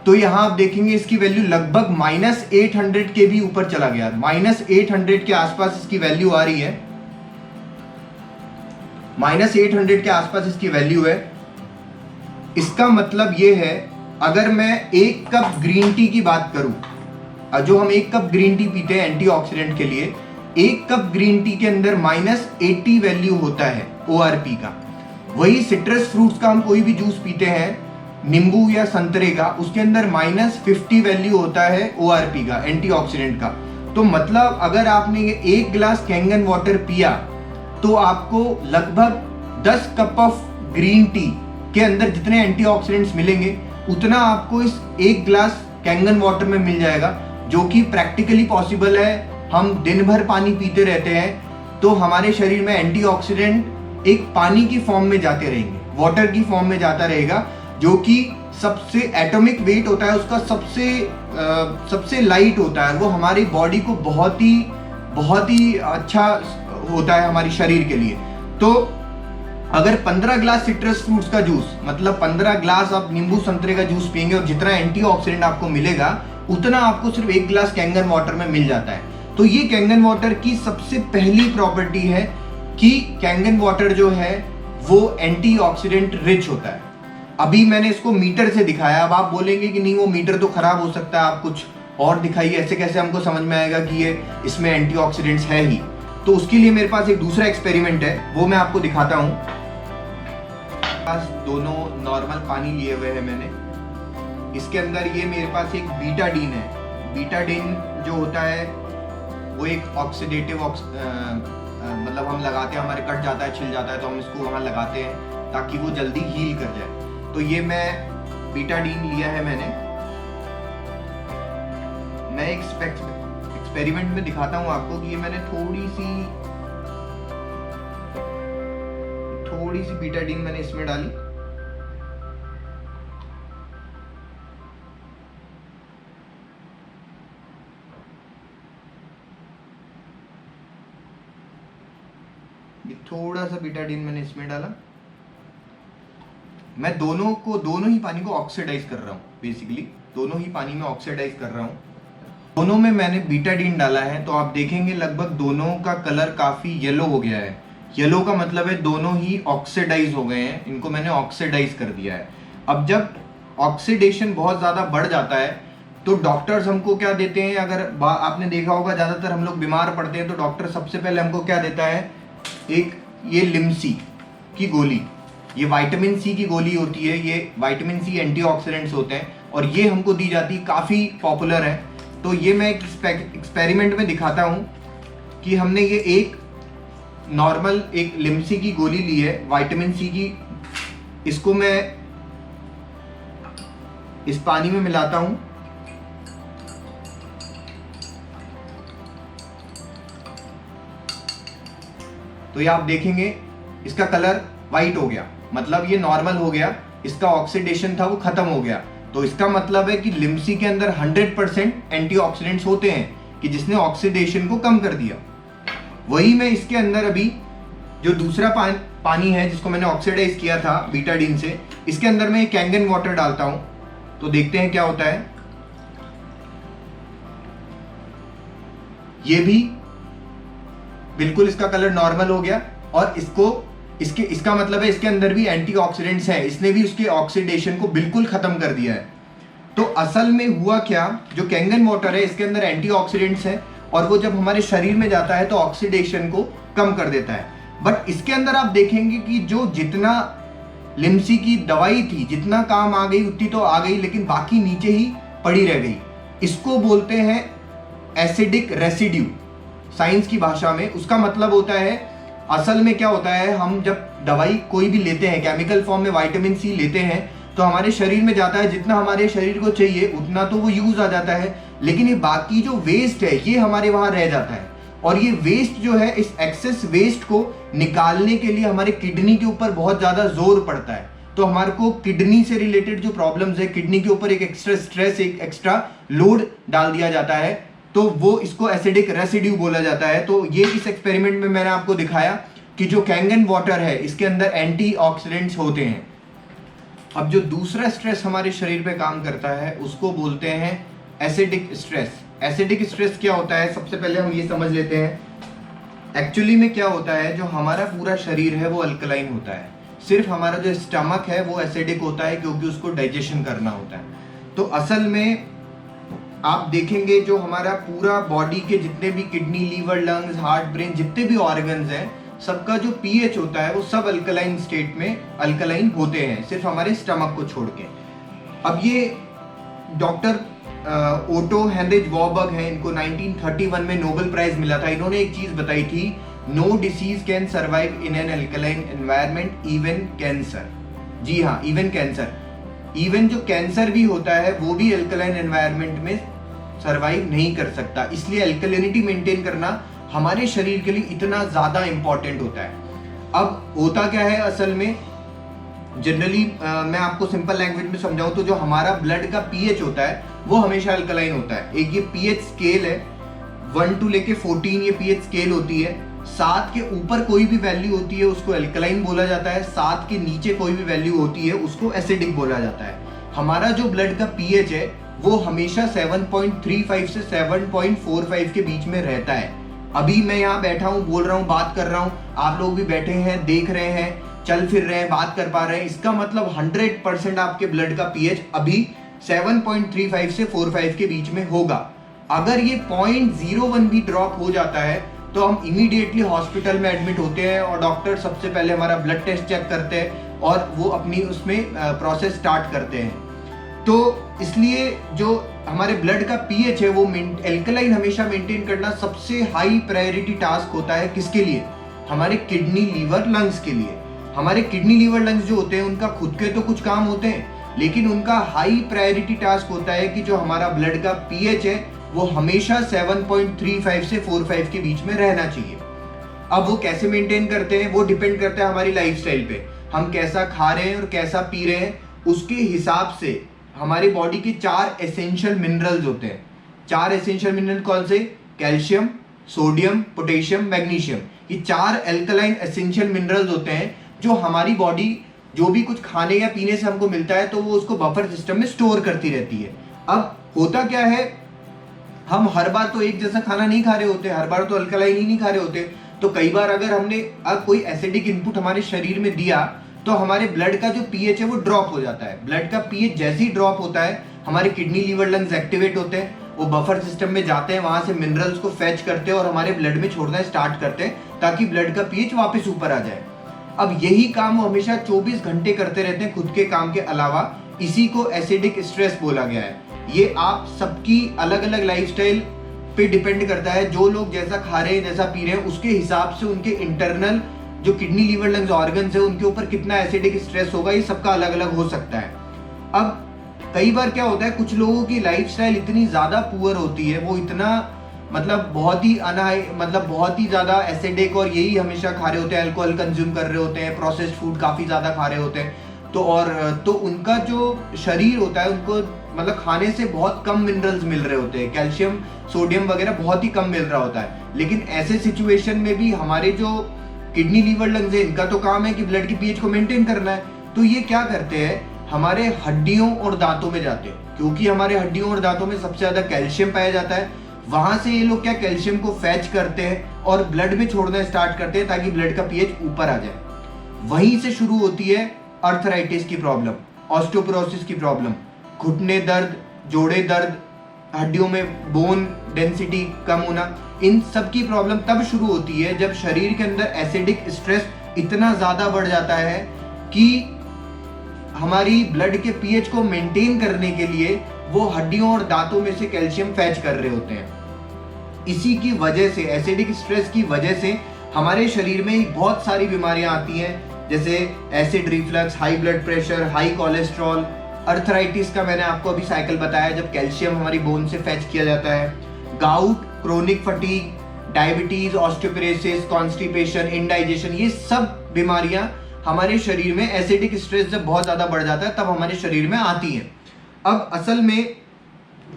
तो यहां आप देखेंगे इसकी वैल्यू लगभग -800 के भी ऊपर चला गया, -800 के आसपास इसकी वैल्यू आ रही है, -800 के आसपास इसकी वैल्यू है। इसका मतलब ये है, अगर मैं 1 कप ग्रीन टी की बात करूं, जो हम 1 कप ग्रीन टी पीते हैं एंटीऑक्सीडेंट के लिए, 1 कप ग्रीन टी के अंदर -80 वैल्यू होता है ORP का। वही सिट्रस फ्रूट्स का हम कोई भी जूस पीते हैं, नींबू या संतरे का, उसके अंदर -50 वैल्यू होता है ORP का, एंटीऑक्सीडेंट का। तो मतलब अगर आपने ये 1 गिलास कैंगन वाटर पिया तो आपको लगभग 10 कप ऑफ ग्रीन टी के अंदर जितने एंटीऑक्सीडेंट्स मिलेंगे उतना आपको इस 1 गिलास कैंगन वाटर में मिल जाएगा, जो कि प्रैक्टिकली पॉसिबल है। हम दिन भर पानी पीते रहते हैं तो हमारे शरीर में एंटीऑक्सीडेंट एक पानी की फॉर्म में जाते रहेंगे, वाटर की फॉर्म में जाता रहेगा, जो कि सबसे एटॉमिक वेट होता है उसका सबसे लाइट होता है। वो हमारी बॉडी को बहुत ही अच्छा होता है हमारी शरीर के लिए। तो अगर 15 ग्लास सिट्रस फ्रूट्स का जूस, मतलब 15 ग्लास आप नींबू संतरे का जूस पिएंगे और जितना एंटीऑक्सीडेंट आपको मिलेगा उतना आपको सिर्फ 1 ग्लास कैंगन वाटर में मिल जाता है। तो ये कैंगन वाटर की सबसे पहली प्रॉपर्टी है कि कैंगन वाटर जो है वो एंटीऑक्सीडेंट रिच होता है। अभी मैंने इसको मीटर से दिखाया, अब आप बोलेंगे कि नहीं वो मीटर तो खराब हो सकता है, आप कुछ और दिखाइए, ऐसे कैसे हमको समझ में आएगा कि ये इसमें एंटीऑक्सीडेंट्स है ही। तो उसके लिए मेरे पास एक दूसरा एक्सपेरिमेंट है, वो मैं आपको दिखाता हूँ। पास दोनों नॉर्मल पानी लिए हुए हैं मैंने, इसके अंदर ये मेरे पास एक बीटाडीन है। बीटाडीन जो होता है वो एक ऑक्सीडेटिव मतलब हम लगाते हैं, हमारे कट जाता है, छिल जाता है तो हम इसको वहाँ लगाते हैं ताकि वो जल्दी हील कर जाए। तो ये मैं बीटाडीन लिया है मैंने। मैं एक एक्सपेरिमेंट में दिखाता हूं आपको कि ये मैंने थोड़ी सी बीटाडीन मैंने इसमें डाली। थोड़ा सा बीटाडीन मैंने इसमें डाला। मैं दोनों ही पानी को ऑक्सीडाइज कर रहा हूँ, बेसिकली दोनों ही पानी में ऑक्सीडाइज कर रहा हूँ। दोनों में मैंने बीटाडीन डाला है, तो आप देखेंगे लगभग दोनों का कलर काफ़ी येलो हो गया है। येलो का मतलब है दोनों ही ऑक्सीडाइज हो गए हैं, इनको मैंने ऑक्सीडाइज कर दिया है। अब जब ऑक्सीडेशन बहुत ज़्यादा बढ़ जाता है तो डॉक्टर्स हमको क्या देते हैं, अगर आपने देखा होगा ज़्यादातर हम लोग बीमार पड़ते हैं तो डॉक्टर सबसे पहले हमको क्या देता है, एक ये लिम्सी की गोली, ये विटामिन सी की गोली होती है। ये विटामिन सी एंटीऑक्सीडेंट्स होते हैं और ये हमको दी जाती, काफ़ी पॉपुलर है। तो ये मैं एक एक्सपेरिमेंट में दिखाता हूँ कि हमने ये एक नॉर्मल एक लिम्सी की गोली ली है विटामिन सी की, इसको मैं इस पानी में मिलाता हूँ। तो ये आप देखेंगे इसका कलर वाइट हो गया, मतलब ये नॉर्मल हो गया, इसका ऑक्सीडेशन था वो खत्म हो गया। तो इसका मतलब है कि लिम्सी के अंदर 100% एंटीऑक्सीडेंट्स होते हैं कि जिसने ऑक्सीडेशन को कम कर दिया। वही मैं इसके अंदर अभी जो दूसरा पानी है जिसको मैंने ऑक्सीडाइज किया था बीटाडीन से, इसके अंदर मैं कैंगन वाटर डालता हूं, तो देखते हैं क्या होता है। ये भी बिल्कुल इसका कलर नॉर्मल हो गया और इसका मतलब है इसके अंदर भी एंटीऑक्सीडेंट्स हैं, इसने भी उसके ऑक्सीडेशन को बिल्कुल खत्म कर दिया है। तो असल में हुआ क्या, जो कैंगन वाटर है इसके अंदर एंटीऑक्सीडेंट्स हैं और वो जब हमारे शरीर में जाता है तो ऑक्सीडेशन को कम कर देता है। बट इसके अंदर आप देखेंगे कि जो जितना लिम्सी की दवाई थी, जितना काम आ गई उतनी तो आ गई, लेकिन बाकी नीचे ही पड़ी रह गई। इसको बोलते हैं एसिडिक रेसिड्यू साइंस की भाषा में। उसका मतलब होता है, असल में क्या होता है, हम जब दवाई कोई भी लेते हैं, केमिकल फॉर्म में विटामिन सी लेते हैं, तो हमारे शरीर में जाता है, जितना हमारे शरीर को चाहिए उतना तो वो यूज आ जाता है, लेकिन ये बाकी जो वेस्ट है ये हमारे वहां रह जाता है। और ये वेस्ट जो है, इस एक्सेस वेस्ट को निकालने के लिए हमारे किडनी के ऊपर बहुत ज्यादा जोर पड़ता है। तो हमारे को किडनी से रिलेटेड जो प्रॉब्लम्स है, किडनी के ऊपर एक एक्स्ट्रा स्ट्रेस, एक एक्स्ट्रा लोड डाल दिया जाता है, तो वो इसको एसिडिक रेसिड्यू बोला जाता है। तो ये इस एक्सपेरिमेंट में मैंने आपको दिखाया कि जो कैंगन वाटर है इसके अंदर एंटीऑक्सीडेंट्स होते हैं। अब जो दूसरा स्ट्रेस हमारे शरीर पे काम करता है उसको बोलते हैं एसिडिक स्ट्रेस। एसिडिक स्ट्रेस क्या होता है, सबसे पहले हम ये समझ लेते हैं। एक्चुअली में क्या होता है, जो हमारा पूरा शरीर है वो अल्कलाइन होता है, सिर्फ हमारा जो स्टमक है वो एसिडिक होता है क्योंकि उसको डाइजेशन करना होता है। तो असल में आप देखेंगे जो हमारा पूरा बॉडी के जितने भी kidney, liver, lungs, heart, brain, जितने भी ऑर्गन्स हैं, सबका जो पीएच होता है वो सब अल्कलाइन स्टेट में अल्कलाइन होते हैं, सिर्फ हमारे स्टमक को छोड़ के। अब ये डॉक्टर ओटो हेनरिच वॉर्बर्ग हैं, इनको 1931 में नोबेल प्राइज मिला था। इन्होंने एक चीज बताई थी, no disease can survive in an alkaline environment, even cancer. जी हाँ, इवन कैंसर, इवन जो कैंसर भी होता है वो भी अल्कलाइन एनवायरनमेंट में सर्वाइव नहीं कर सकता। इसलिए अल्कलिनिटी मेंटेन करना हमारे शरीर के लिए इतना ज्यादा इंपॉर्टेंट होता है। अब होता क्या है असल में, जनरली मैं आपको सिंपल लैंग्वेज में समझाऊं तो जो हमारा ब्लड का पीएच होता है वो हमेशा अल्कलाइन होता है। एक ये पीएच स्केल है, 1 to लेके 14 ये पीएच स्केल होती है। 7 के ऊपर कोई भी वैल्यू होती है उसको अल्कलाइन बोला जाता है, 7 के नीचे कोई भी वैल्यू होती है उसको एसिडिक बोला जाता है। हमारा जो ब्लड का पीएच है वो हमेशा 7.35 से 7.45 के बीच में रहता है। अभी मैं यहाँ बैठा हूँ, बोल रहा हूँ, बात कर रहा हूँ, आप लोग भी बैठे हैं, देख रहे हैं, चल फिर रहे हैं, बात कर पा रहे हैं, इसका मतलब 100% आपके ब्लड का पीएच अभी 7.35 से 45 के बीच में होगा। अगर ये 0.01 भी ड्रॉप हो जाता है तो हम इमीडिएटली हॉस्पिटल में एडमिट होते हैं और डॉक्टर सबसे पहले हमारा ब्लड टेस्ट चेक करते हैं और वो अपनी उसमें प्रोसेस स्टार्ट करते हैं। तो इसलिए जो हमारे ब्लड का पीएच है वो एल्कलाइन हमेशा मेंटेन करना सबसे हाई प्रायोरिटी टास्क होता है। किसके लिए? हमारे किडनी, लीवर, लंग्स के लिए। हमारे किडनी, लीवर, लंग्स जो होते हैं उनका खुद के तो कुछ काम होते हैं, लेकिन उनका हाई प्रायोरिटी टास्क होता है कि जो हमारा ब्लड का पीएच है वो हमेशा 7.35 से 45 के बीच में रहना चाहिए। अब वो कैसे मेंटेन करते हैं, वो डिपेंड करता है हमारी लाइफस्टाइल पे, हम कैसा खा रहे हैं और कैसा पी रहे हैं, उसके हिसाब से हमारी बॉडी के 4 एसेंशियल मिनरल्स होते हैं। 4 एसेंशियल मिनरल कौन से? Calcium, sodium, potassium, magnesium. कि 4 एल्कलाइन एसेंशियल मिनरल्स होते हैं जो हमारी बॉडी जो भी कुछ खाने या पीने से हमको मिलता है तो वो उसको बफर सिस्टम में स्टोर करती रहती है। अब होता क्या है, हम हर बार तो एक जैसा खाना नहीं खा रहे होते, हर बार तो अल्कलाइन ही नहीं खा रहे होते, तो कई बार अगर हमने कोई एसिडिक इनपुट हमारे शरीर में दिया तो हमारे ब्लड का जो पीएच है वो ड्रॉप हो जाता है। ब्लड का पीएच जैसे ही ड्रॉप होता है हमारे किडनी लीवर लंग्स एक्टिवेट होते हैं, वो बफर सिस्टम में जाते हैं, वहां से मिनरल्स को फेच करते हैं और हमारे ब्लड में छोड़ना स्टार्ट करते हैं ताकि ब्लड का पीएच वापस ऊपर आ जाए। अब यही काम वो हमेशा 24 घंटे करते रहते हैं खुद के काम के अलावा। इसी को एसिडिक स्ट्रेस बोला गया है। ये आप सबकी अलग अलग लाइफस्टाइल पे डिपेंड करता है। जो लोग जैसा खा रहे हैं जैसा पी रहे हैं उसके हिसाब से उनके इंटरनल जो किडनी लीवर लंग्स ऑर्गन्स है उनके ऊपर कितना एसिडिक स्ट्रेस होगा, ये सबका अलग अलग हो सकता है। अब कई बार क्या होता है, कुछ लोगों की लाइफस्टाइल इतनी ज्यादा पुअर होती है, वो इतना मतलब बहुत ही ज्यादा एसिडिक और यही हमेशा खा रहे होते हैं, अल्कोहल कंज्यूम कर रहे होते हैं, प्रोसेस्ड फूड काफी ज्यादा खा रहे होते हैं, तो उनका जो शरीर होता है उनको मतलब खाने से बहुत कम मिनरल्स मिल रहे होते हैं, कैल्शियम सोडियम वगैरह बहुत ही कम मिल रहा होता है। लेकिन ऐसे सिचुएशन में भी हमारे जो किडनी लीवर लंग्स है इनका तो काम है कि ब्लड की पीएच को मेंटेन करना है, तो ये क्या करते हैं, हमारे हड्डियों और दांतों में जाते हैं, क्योंकि हमारे हड्डियों और दांतों में सबसे ज्यादा कैल्शियम पाया जाता है। वहां से ये लोग क्या कैल्शियम को फैच करते हैं और ब्लड में छोड़ना स्टार्ट करते हैं ताकि ब्लड का पीएच ऊपर आ जाए। वहीं से शुरू होती है अर्थराइटिस की प्रॉब्लम, ऑस्टियोपोरोसिस की प्रॉब्लम, घुटने दर्द, जोड़े दर्द, हड्डियों में बोन डेंसिटी कम होना, इन सब की प्रॉब्लम तब शुरू होती है जब शरीर के अंदर एसिडिक स्ट्रेस इतना ज्यादा बढ़ जाता है कि हमारी ब्लड के पीएच को मेंटेन करने के लिए वो हड्डियों और दांतों में से कैल्शियम फैच कर रहे होते हैं। इसी की वजह से, एसिडिक स्ट्रेस की वजह से हमारे शरीर में बहुत सारी बीमारियां आती हैं, जैसे acid reflux, high blood pressure, high cholesterol, arthritis का मैंने आपको अभी साइकिल बताया जब कैल्शियम हमारी बोन से फैच किया जाता है, gout, chronic fatigue, diabetes, osteoporosis, constipation, indigestion, ये सब बीमारियां हमारे शरीर में एसिडिक स्ट्रेस जब बहुत ज्यादा बढ़ जाता है तब हमारे शरीर में आती हैं। अब असल में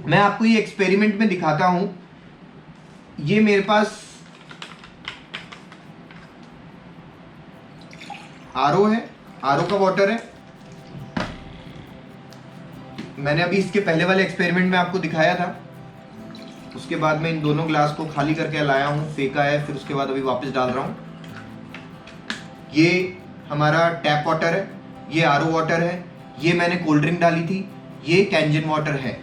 मैं आपको ये एक्सपेरिमेंट में दिखाता हूं। ये मेरे पास आरओ है, आरओ का वाटर है। मैंने अभी इसके पहले वाले एक्सपेरिमेंट में आपको दिखाया था, उसके बाद मैं इन दोनों ग्लास को खाली करके लाया हूँ, फेंका है, फिर उसके बाद अभी वापस डाल रहा हूँ। ये हमारा टैप वाटर है, ये आरओ वाटर है, ये मैंने कोल्ड ड्रिंक डाली थी, ये कैंजन वाटर है।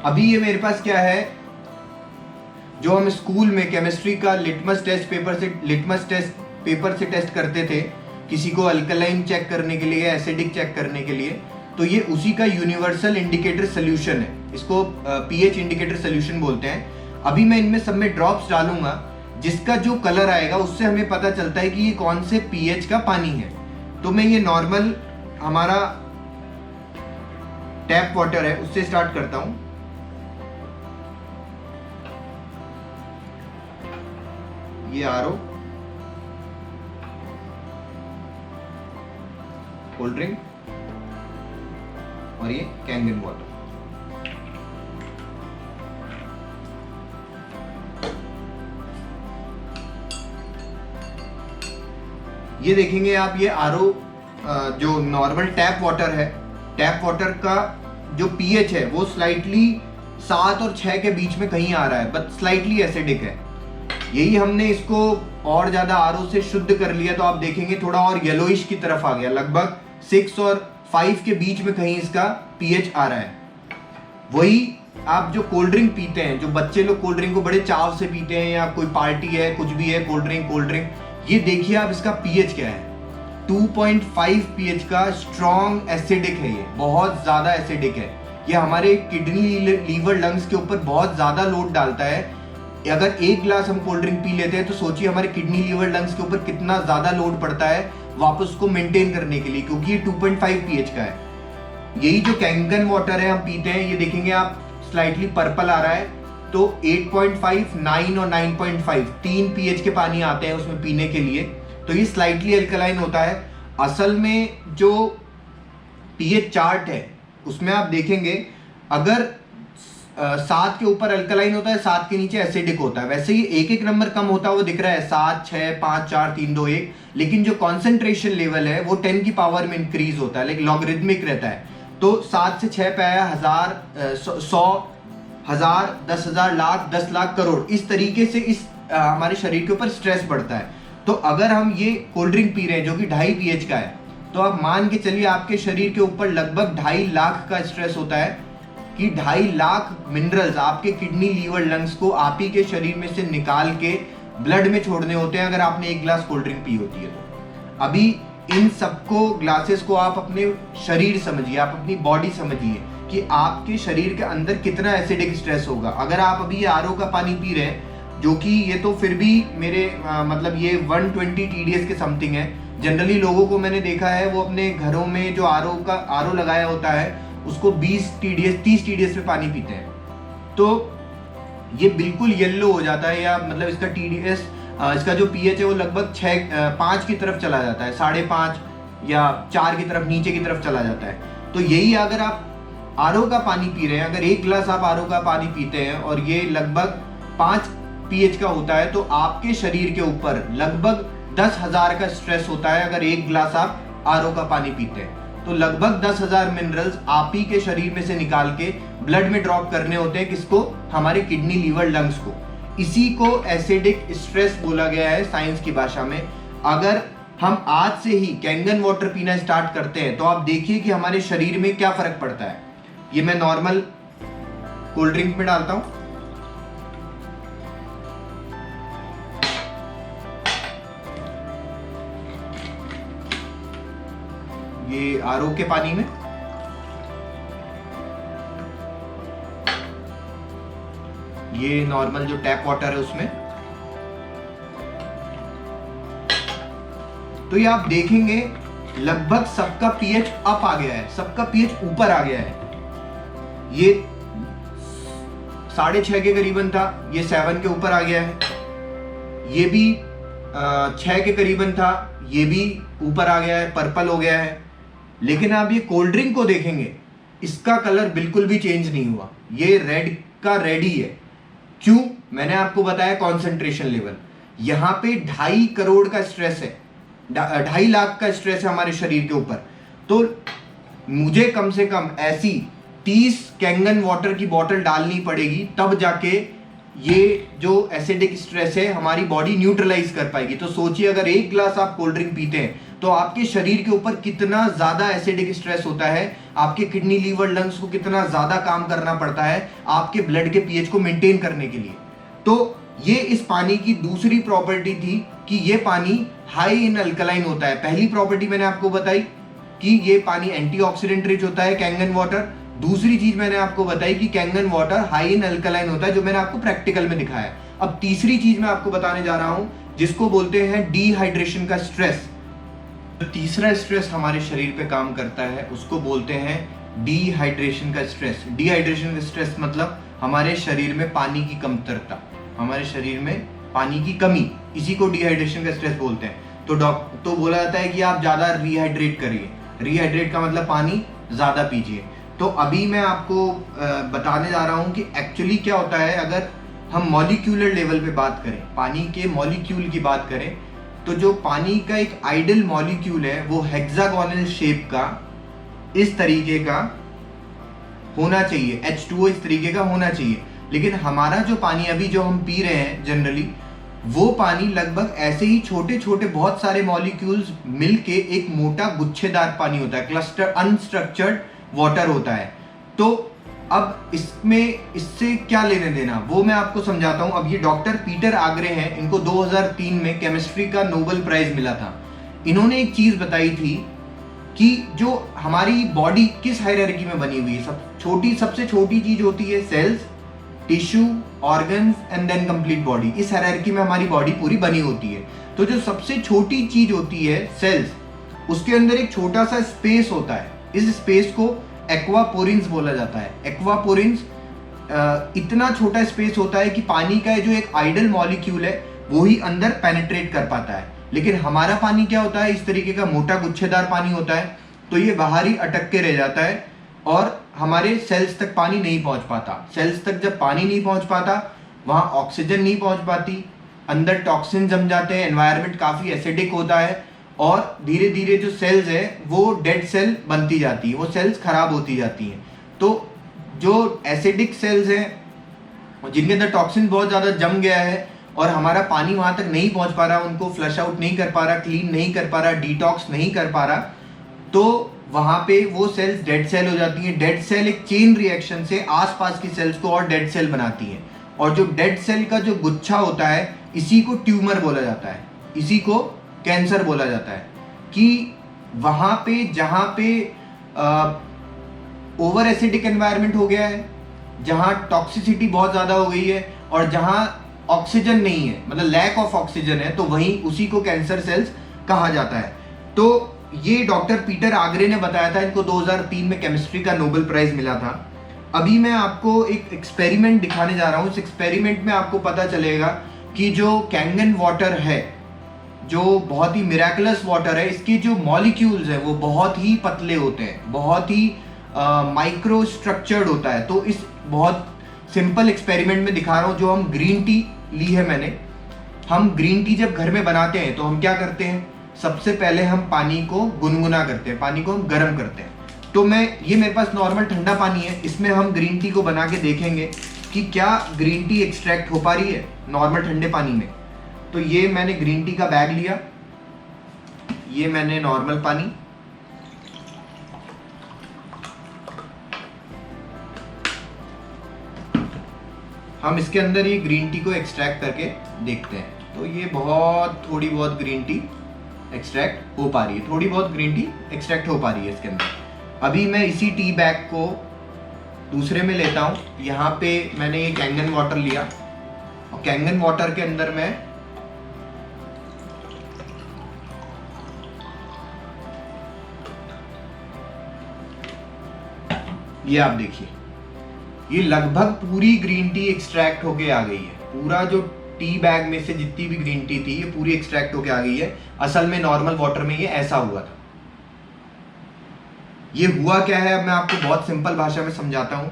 अभी ये मेरे पास क्या है, जो हम स्कूल में केमिस्ट्री का लिटमस पेपर से टेस्ट करते थे किसी को अल्कलाइन चेक करने के लिए या एसिडिक चेक करने के लिए, तो ये उसी का यूनिवर्सल इंडिकेटर सोल्यूशन है। इसको पीएच इंडिकेटर सोल्यूशन बोलते हैं। अभी मैं इनमें सब में ड्रॉप्स डालूंगा, जिसका जो कलर आएगा उससे हमें पता चलता है कि ये कौन से पीएच का पानी है। तो मैं ये नॉर्मल हमारा टैप वाटर है उससे स्टार्ट करता हूं। ये आरओ, कोल्ड ड्रिंक और ये कैंगन वाटर। ये देखेंगे आप, ये आरओ जो नॉर्मल टैप वाटर है, टैप वाटर का जो पीएच है वो स्लाइटली 7 और 6 के बीच में कहीं आ रहा है, बट स्लाइटली एसिडिक है। यही हमने इसको और ज्यादा आरओ से शुद्ध कर लिया तो आप देखेंगे थोड़ा और येलोइश की तरफ आ गया, लगभग 6 और 5 के बीच में कहीं इसका पीएच आ रहा है। वही आप जो कोल्ड ड्रिंक पीते हैं, जो बच्चे लोग कोल्ड ड्रिंक को बड़े चाव से पीते हैं, या कोई पार्टी है कुछ भी है, कोल्ड ड्रिंक, ये देखिए आप इसका पीएच क्या है, 2.5 पीएच का स्ट्रॉन्ग एसिडिक है। ये बहुत ज्यादा एसिडिक है। ये हमारे किडनी लीवर लंग्स के ऊपर बहुत ज्यादा लोड डालता है। अगर एक ग्लास हम कोल्ड ड्रिंक पी लेते हैं तो सोचिए हमारे किडनी लीवर लंग्स के ऊपर कितना ज्यादा लोड पड़ता है वापस उसको मेंटेन करने के लिए, क्योंकि ये 2.5 पीएच का है। यही जो कैंगन वाटर है हम पीते हैं, ये देखेंगे आप स्लाइटली पर्पल आ रहा है, तो 8.5, 9 और 9.5 3 पीएच के पानी आते हैं उसमें पीने के लिए, तो ये स्लाइटली अल्कलाइन होता है। असल में जो पीएच चार्ट है उसमें आप देखेंगे अगर 7 के ऊपर अल्कलाइन होता है, 7 के नीचे एसिडिक होता है। वैसे ही एक एक नंबर कम होता है वो दिख रहा है, 7, 6, 5, 4, 3, 2, 1, लेकिन जो कॉन्सेंट्रेशन लेवल है वो 10 की पावर में इंक्रीज होता है, लाइक लॉगरिथमिक रहता है। तो 7 से 6 पे आया 1000, 100, 1000, 10,000, लाख, 10 लाख, करोड़, इस तरीके से इस हमारे शरीर के ऊपर स्ट्रेस बढ़ता है। तो अगर हम ये कोल्ड ड्रिंक पी रहे हैं जो कि 2.5 pH का है, तो आप मान के चलिए आपके शरीर के ऊपर लगभग 2.5 लाख का स्ट्रेस होता है कि 2.5 लाख मिनरल्स आपके किडनी, लीवर, लंग्स को आप ही के शरीर में से निकाल के ब्लड में छोड़ने होते हैं अगर आपने एक ग्लास कोल्ड ड्रिंक पी होती है तो। अभी इन सबको ग्लासेस को आप अपने शरीर समझिए, आप अपनी बॉडी समझिए कि आपके शरीर के अंदर कितना एसिडिक स्ट्रेस होगा। अगर आप अभी ये आरओ का पानी पी रहे हैं, जो कि ये तो फिर भी मेरे मतलब ये 120 TDS के समथिंग है। जनरली लोगों को मैंने देखा है वो अपने घरों में जो आरओ लगाया होता है उसको 20 TDS 30 TDS पे पानी पीते हैं, तो ये बिल्कुल येलो हो जाता है, या मतलब इसका TDS इसका जो pH है वो लगभग 5 की तरफ चला जाता है, 5.5 या 4 की तरफ, नीचे की तरफ चला जाता है। तो यही अगर आप आरओ का पानी पी रहे हैं, अगर एक गिलास आप आरओ का पानी पीते हैं और ये लगभग 5 pH का होता है, तो आपके शरीर के ऊपर लगभग 10,000 का स्ट्रेस होता है अगर एक गिलास आप आरओ का पानी पीते हैं। तो लगभग 10,000 मिनरल्स आप ही के शरीर में से निकाल के ब्लड में ड्रॉप करने होते हैं। किसको? हमारे किडनी, लीवर, लंग्स को। इसी को एसिडिक स्ट्रेस बोला गया है साइंस की भाषा में। अगर हम आज से ही कैंगन वाटर पीना स्टार्ट करते हैं तो आप देखिए कि हमारे शरीर में क्या फर्क पड़ता है। ये मैं नॉर्मल कोल्ड ड्रिंक में डालता हूं, ये आरओ के पानी में, ये नॉर्मल जो टैप वाटर है उसमें। तो ये आप देखेंगे लगभग सबका पीएच अप आ गया है, सबका पीएच ऊपर आ गया है। ये 6.5 के करीबन था, ये 7 के ऊपर आ गया है। ये भी 6 के करीबन था, ये भी ऊपर आ गया है, पर्पल हो गया है। लेकिन आप ये कोल्ड ड्रिंक को देखेंगे, इसका कलर बिल्कुल भी चेंज नहीं हुआ, ये रेड का रेड ही है। क्यों? मैंने आपको बताया कॉन्सेंट्रेशन लेवल। यहां पे 2.5 करोड़ का स्ट्रेस है, 2.5 लाख का स्ट्रेस है हमारे शरीर के ऊपर। तो मुझे कम से कम ऐसी 30 कैंगन वाटर की बोतल डालनी पड़ेगी, तब जाके ये जो एसिडिक स्ट्रेस है हमारी बॉडी न्यूट्रलाइज कर पाएगी। तो सोचिए अगर एक गिलास आप कोल्ड ड्रिंक पीते हैं तो आपके शरीर के ऊपर कितना ज्यादा एसिडिक स्ट्रेस होता है, आपके किडनी, लीवर, लंग्स को कितना ज्यादा काम करना पड़ता है आपके ब्लड के पीएच को मेंटेन करने के लिए। तो ये इस पानी की दूसरी प्रॉपर्टी थी कि ये पानी हाई इन अल्कलाइन होता है। पहली प्रॉपर्टी मैंने आपको बताई कि ये पानी एंटीऑक्सीडेंट रिच होता है, कैंगन वाटर। दूसरी चीज मैंने आपको बताई कि Kangen water high in alkaline होता है, जो मैंने आपको प्रैक्टिकल में दिखाया। अब तीसरी चीज मैं आपको बताने जा रहा हूं जिसको बोलते हैं डिहाइड्रेशन का स्ट्रेस। तो तीसरा स्ट्रेस हमारे शरीर पे काम करता है उसको बोलते हैं डिहाइड्रेशन का स्ट्रेस। डिहाइड्रेशन का स्ट्रेस मतलब हमारे शरीर में पानी की कमतरता, हमारे शरीर में पानी की कमी, इसी को डिहाइड्रेशन का स्ट्रेस बोलते हैं। तो बोला जाता है कि आप ज्यादा रिहाइड्रेट करिए। रिहाइड्रेट का मतलब पानी ज्यादा पीजिए। तो अभी मैं आपको बताने जा रहा हूं कि एक्चुअली क्या होता है। अगर हम मॉलिक्यूलर लेवल पे बात करें, पानी के मॉलिक्यूल की बात करें, तो जो पानी का एक आइडियल मॉलिक्यूल है वो हेक्सागोनल शेप का इस तरीके का होना चाहिए, H2O इस तरीके का होना चाहिए। लेकिन हमारा जो पानी अभी जो हम पी रहे हैं जनरली, वो पानी लगभग ऐसे ही छोटे छोटे बहुत सारे मॉलिक्यूल्स मिलके एक मोटा गुच्छेदार पानी होता है, क्लस्टर अनस्ट्रक्चर्ड वाटर होता है। तो अब इससे क्या लेने देना वो मैं आपको समझाता हूं। अब ये डॉक्टर पीटर आग्रे हैं, इनको 2003 में केमिस्ट्री का नोबेल प्राइज मिला था। इन्होंने एक चीज बताई थी कि जो हमारी बॉडी किस हायरार्की में बनी हुई है। सबसे छोटी चीज होती है cells, tissue, organs and then complete body. इस हायरार्की में हमारी बॉडी पूरी बनी होती है। तो जो सबसे छोटी चीज होती है सेल्स, उसके अंदर एक छोटा सा स्पेस होता है। इस स्पेस को एक्वापोरिन्स बोला जाता है। एक्वापोरिन्स इतना छोटा स्पेस होता है कि पानी का जो एक आइडल मॉलिक्यूल है वो ही अंदर पेनिट्रेट कर पाता है। लेकिन हमारा पानी क्या होता है, इस तरीके का मोटा गुच्छेदार पानी होता है, तो ये बाहर ही अटक के रह जाता है। और हमारे सेल्स तक पानी नहीं पहुंच पाता। सेल्स तक जब पानी नहीं पहुंच पाता, वहां ऑक्सीजन नहीं पहुंच पाती, अंदर टॉक्सिन जम जाते हैं, एनवायरनमेंट काफ़ी एसिडिक होता है और धीरे धीरे जो सेल्स है वो डेड सेल बनती जाती है, वो सेल्स खराब होती जाती हैं। तो जो एसिडिक सेल्स हैं जिनके अंदर टॉक्सिन बहुत ज़्यादा जम गया है और हमारा पानी वहाँ तक नहीं पहुँच पा रहा, उनको फ्लश आउट नहीं कर पा रहा, क्लीन नहीं कर पा रहा, डिटॉक्स नहीं कर पा रहा, तो वहाँ पे वो सेल्स डेड सेल हो जाती हैं। डेड सेल एक चेन रिएक्शन से आसपास की सेल्स को और डेड सेल बनाती हैं और जो डेड सेल का जो गुच्छा होता है इसी को ट्यूमर बोला जाता है, इसी को कैंसर बोला जाता है। कि वहाँ पे जहाँ पे ओवर एसिडिक एनवायरनमेंट हो गया है, जहाँ टॉक्सिसिटी बहुत ज़्यादा हो गई है और जहाँ ऑक्सीजन नहीं है, मतलब लैक ऑफ ऑक्सीजन है, तो वहीं उसी को कैंसर सेल्स कहा जाता है। तो ये डॉक्टर पीटर आग्रे ने बताया था, इनको 2003 में केमिस्ट्री का नोबेल प्राइज मिला था। अभी मैं आपको एक एक्सपेरिमेंट दिखाने जा रहा हूँ। इस एक्सपेरिमेंट में आपको पता चलेगा कि जो कैंगन वाटर है, जो बहुत ही मिराकुलस वाटर है, इसके जो मॉलिक्यूल्स हैं वो बहुत ही पतले होते हैं, बहुत ही माइक्रो स्ट्रक्चर्ड होता है। तो इस बहुत सिंपल एक्सपेरिमेंट में दिखा रहा हूँ। जो हम ग्रीन टी ली है मैंने, हम ग्रीन टी जब घर में बनाते हैं तो हम क्या करते हैं, सबसे पहले हम पानी को गुनगुना करते हैं, पानी को हम गर्म करते हैं। तो ये मेरे पास नॉर्मल ठंडा पानी है, इसमें हम ग्रीन टी को बना के देखेंगे कि क्या ग्रीन टी एक्सट्रैक्ट हो पा रही है नॉर्मल ठंडे पानी में। तो ये मैंने ग्रीन टी का बैग लिया, ये मैंने नॉर्मल पानी, हम इसके अंदर ये ग्रीन टी को एक्सट्रैक्ट करके देखते हैं। तो ये थोड़ी बहुत ग्रीन टी एक्सट्रैक्ट हो पा रही है, थोड़ी बहुत ग्रीन टी एक्सट्रैक्ट हो पा रही है इसके अंदर। अभी मैं इसी टी बैग को दूसरे में लेता हूँ। यहाँ पे मैंने ये कैंगन वाटर लिया और कैंगन वाटर के अंदर मैं ये आप देखिए, ये लगभग पूरी ग्रीन टी एक्सट्रैक्ट होके आ गई है। पूरा जो टी बैग में से जितनी भी ग्रीन टी थी ये पूरी एक्सट्रैक्ट होके आ गई है। असल में नॉर्मल वाटर में ये ऐसा हुआ था। ये हुआ क्या है, अब मैं आपको बहुत सिंपल भाषा में समझाता हूं।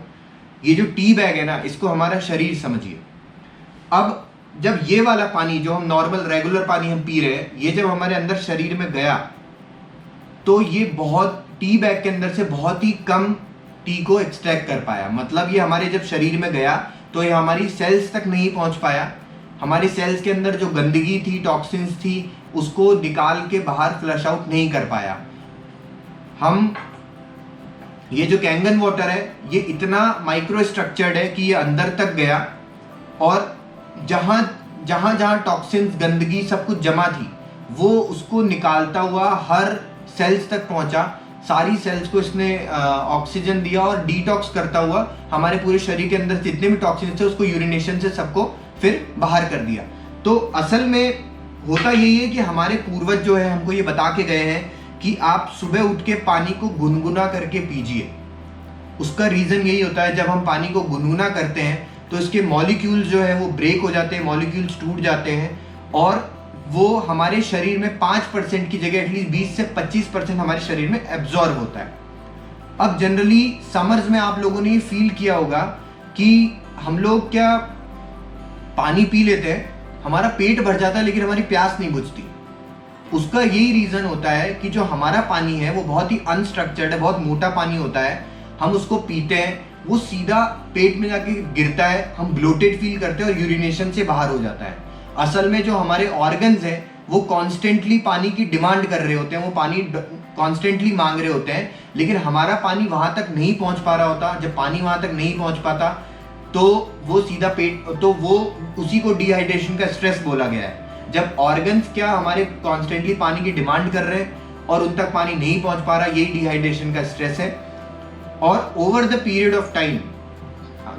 ये जो टी बैग है ना, इसको हमारा शरीर समझिए। अब जब ये वाला पानी जो हम नॉर्मल रेगुलर पानी हम पी रहे हैं, ये जब हमारे अंदर शरीर में गया तो ये बहुत टी बैग के अंदर से बहुत ही कम टी को एक्सट्रैक्ट कर पाया। मतलब ये हमारे जब शरीर में गया तो ये हमारी सेल्स तक नहीं पहुंच पाया। हमारी सेल्स के अंदर जो गंदगी थी, टॉक्सिन्स थी, उसको निकाल के बाहर फ्लश आउट नहीं कर पाया। ये जो कैंगन वाटर है ये इतना माइक्रो स्ट्रक्चर्ड है कि ये अंदर तक गया और जहां जहां टॉक्सिन्स, गंदगी सब कुछ जमा थी, वो उसको निकालता हुआ हर सेल्स तक पहुंचा। सारी सेल्स को इसने ऑक्सीजन दिया और डिटॉक्स करता हुआ हमारे पूरे शरीर के अंदर जितने भी टॉक्सिन्स थे उसको यूरिनेशन से सबको फिर बाहर कर दिया। तो असल में होता यही है कि हमारे पूर्वज जो है हमको ये बता के गए हैं कि आप सुबह उठ के पानी को गुनगुना करके पीजिए। उसका रीजन यही होता है, जब हम पानी को गुनगुना करते हैं तो इसके मॉलिक्यूल्स जो है वो ब्रेक हो जाते हैं, मॉलिक्यूल्स टूट जाते हैं और वो हमारे शरीर में 5% की जगह एटलीस्ट 20 से 25% हमारे शरीर में एब्जॉर्ब होता है। अब जनरली समर्स में आप लोगों ने ये फील किया होगा कि हम लोग क्या पानी पी लेते हैं, हमारा पेट भर जाता है लेकिन हमारी प्यास नहीं बुझती। उसका यही रीजन होता है कि जो हमारा पानी है वो बहुत ही अनस्ट्रक्चर्ड है, बहुत मोटा पानी होता है। हम उसको पीते हैं, वो सीधा पेट में जाके गिरता है, हम ब्लोटेड फील करते हैं और यूरिनेशन से बाहर हो जाता है। असल में जो हमारे ऑर्गन्स हैं वो कॉन्स्टेंटली पानी की डिमांड कर रहे होते हैं, वो पानी कॉन्स्टेंटली मांग रहे होते हैं, लेकिन हमारा पानी वहां तक नहीं पहुंच पा रहा होता। जब पानी वहां तक नहीं पहुंच पाता तो वो सीधा पेट, तो वो उसी को डिहाइड्रेशन का स्ट्रेस बोला गया है। जब ऑर्गन्स क्या हमारे कॉन्स्टेंटली पानी की डिमांड कर रहे हैं और उन तक पानी नहीं पहुंच पा रहा, यही डिहाइड्रेशन का स्ट्रेस है। और over the period of time,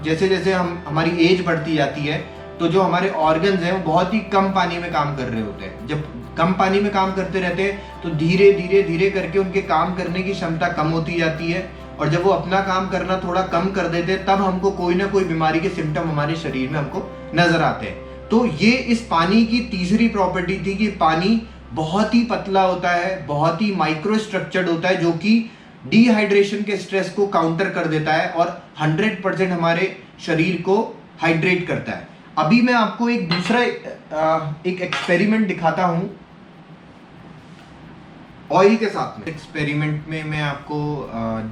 जैसे जैसे हमारी एज बढ़ती जाती है तो जो हमारे ऑर्गन्स हैं वो बहुत ही कम पानी में काम कर रहे होते हैं। जब कम पानी में काम करते रहते हैं तो धीरे धीरे धीरे करके उनके काम करने की क्षमता कम होती जाती है और जब वो अपना काम करना थोड़ा कम कर देते हैं तब हमको कोई ना कोई बीमारी के सिम्टम हमारे शरीर में हमको नजर आते हैं। तो ये इस पानी की तीसरी प्रॉपर्टी थी कि पानी बहुत ही पतला होता है, बहुत ही माइक्रो स्ट्रक्चर्ड होता है, जो कि डिहाइड्रेशन के स्ट्रेस को काउंटर कर देता है और 100% हमारे शरीर को हाइड्रेट करता है। अभी मैं आपको एक दूसरा एक एक्सपेरिमेंट दिखाता हूं ऑयल के साथ में। एक्सपेरिमेंट में मैं आपको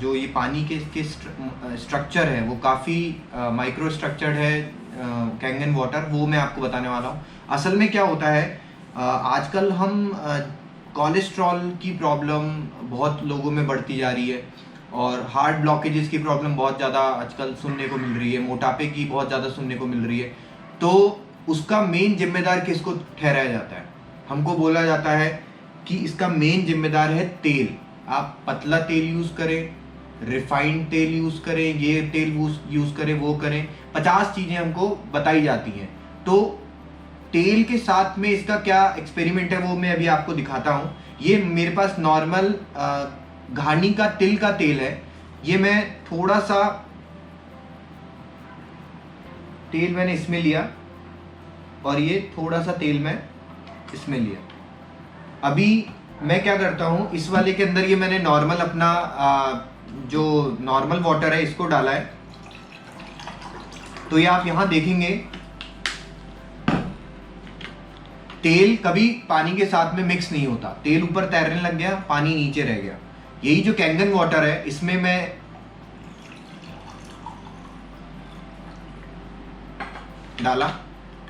जो ये पानी के इसके स्ट्रक्चर है वो काफ़ी माइक्रो स्ट्रक्चर्ड है, कैंगन वाटर, वो मैं आपको बताने वाला हूँ। असल में क्या होता है, आजकल हम कोलेस्ट्रॉल की प्रॉब्लम बहुत लोगों में बढ़ती जा रही है और हार्ट ब्लॉकेजेस की प्रॉब्लम बहुत ज़्यादा आजकल सुनने को मिल रही है, मोटापे की बहुत ज़्यादा सुनने को मिल रही है। तो उसका मेन जिम्मेदार किसको ठहराया जाता है? हमको बोला जाता है कि इसका मेन जिम्मेदार है तेल। आप पतला तेल यूज़ करें, रिफाइंड तेल यूज़ करें, ये तेल यूज़ करें, वो करें, 50 चीज़ें हमको बताई जाती हैं। तो तेल के साथ में इसका क्या एक्सपेरिमेंट है वो मैं अभी आपको दिखाता हूँ। ये मेरे पास नॉर्मल घानी का तिल का तेल है। ये मैं थोड़ा सा तेल मैंने इसमें लिया और ये थोड़ा सा तेल मैं इसमें लिया। अभी मैं क्या करता हूँ, इस वाले के अंदर ये मैंने नॉर्मल अपना जो नॉर्मल वाटर है इसको डाला है। तो ये आप यहाँ देखेंगे तेल कभी पानी के साथ में मिक्स नहीं होता, तेल ऊपर तैरने लग गया, पानी नीचे रह गया। यही जो कैंगन वाटर है इसमें मैं डाला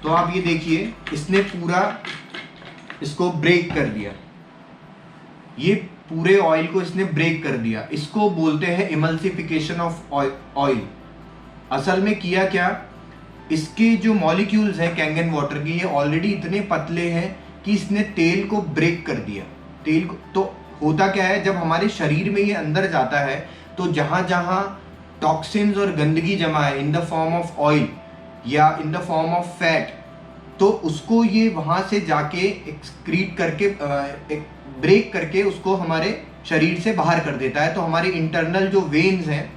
तो आप ये देखिए इसने पूरा इसको ब्रेक कर दिया, ये पूरे ऑयल को इसने ब्रेक कर दिया। इसको बोलते हैं इमल्सिफिकेशन ऑफ ऑयल। असल में किया क्या, इसके जो मॉलिक्यूल्स हैं कैंगन वाटर के, ये ऑलरेडी इतने पतले हैं कि इसने तेल को ब्रेक कर दिया। तेल को तो होता क्या है, जब हमारे शरीर में ये अंदर जाता है तो जहाँ जहाँ टॉक्सिन्स और गंदगी जमा है in the form of oil या in the form of fat, तो उसको ये वहाँ से जाके एक्सक्रीट करके ब्रेक करके उसको हमारे शरीर से बाहर कर देता है। तो हमारे इंटरनल जो वेन्स हैं,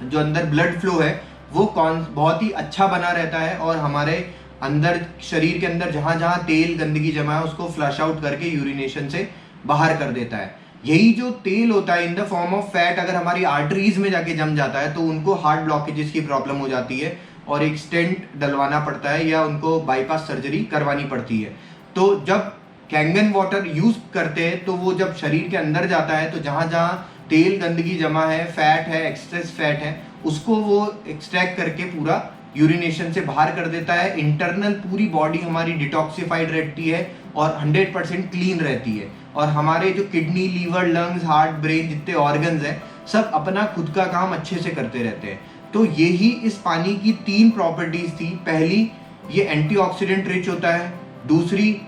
जो अंदर ब्लड फ्लो है, वो बहुत ही अच्छा बना रहता है और हमारे अंदर शरीर के अंदर जहाँ जहाँ तेल गंदगी जमा है उसको फ्लश आउट करके यूरिनेशन से बाहर कर देता है। यही जो तेल होता है in the form of fat अगर हमारी आर्टरीज में जाके जम जाता है तो उनको हार्ट ब्लॉकेजेस की प्रॉब्लम हो जाती है और एक स्टेंट डलवाना पड़ता है या उनको बाईपास सर्जरी करवानी पड़ती है। तो जब कैंगन वाटर यूज करते हैं तो वो जब शरीर के अंदर जाता है तो जहाँ जहाँ तेल गंदगी जमा है, फैट है, एक्सेस फैट है, उसको वो एक्सट्रैक्ट करके पूरा यूरिनेशन से बाहर कर देता है। इंटरनल पूरी बॉडी हमारी डिटॉक्सिफाइड रहती है और 100% क्लीन रहती है और हमारे जो kidney, liver, lungs, heart, brain जितने ऑर्गन्स हैं सब अपना खुद का काम अच्छे से करते रहते हैं। तो यही इस पानी की 3 प्रॉपर्टीज थी। पहली, ये एंटीऑक्सीडेंट रिच होता है, दूसरी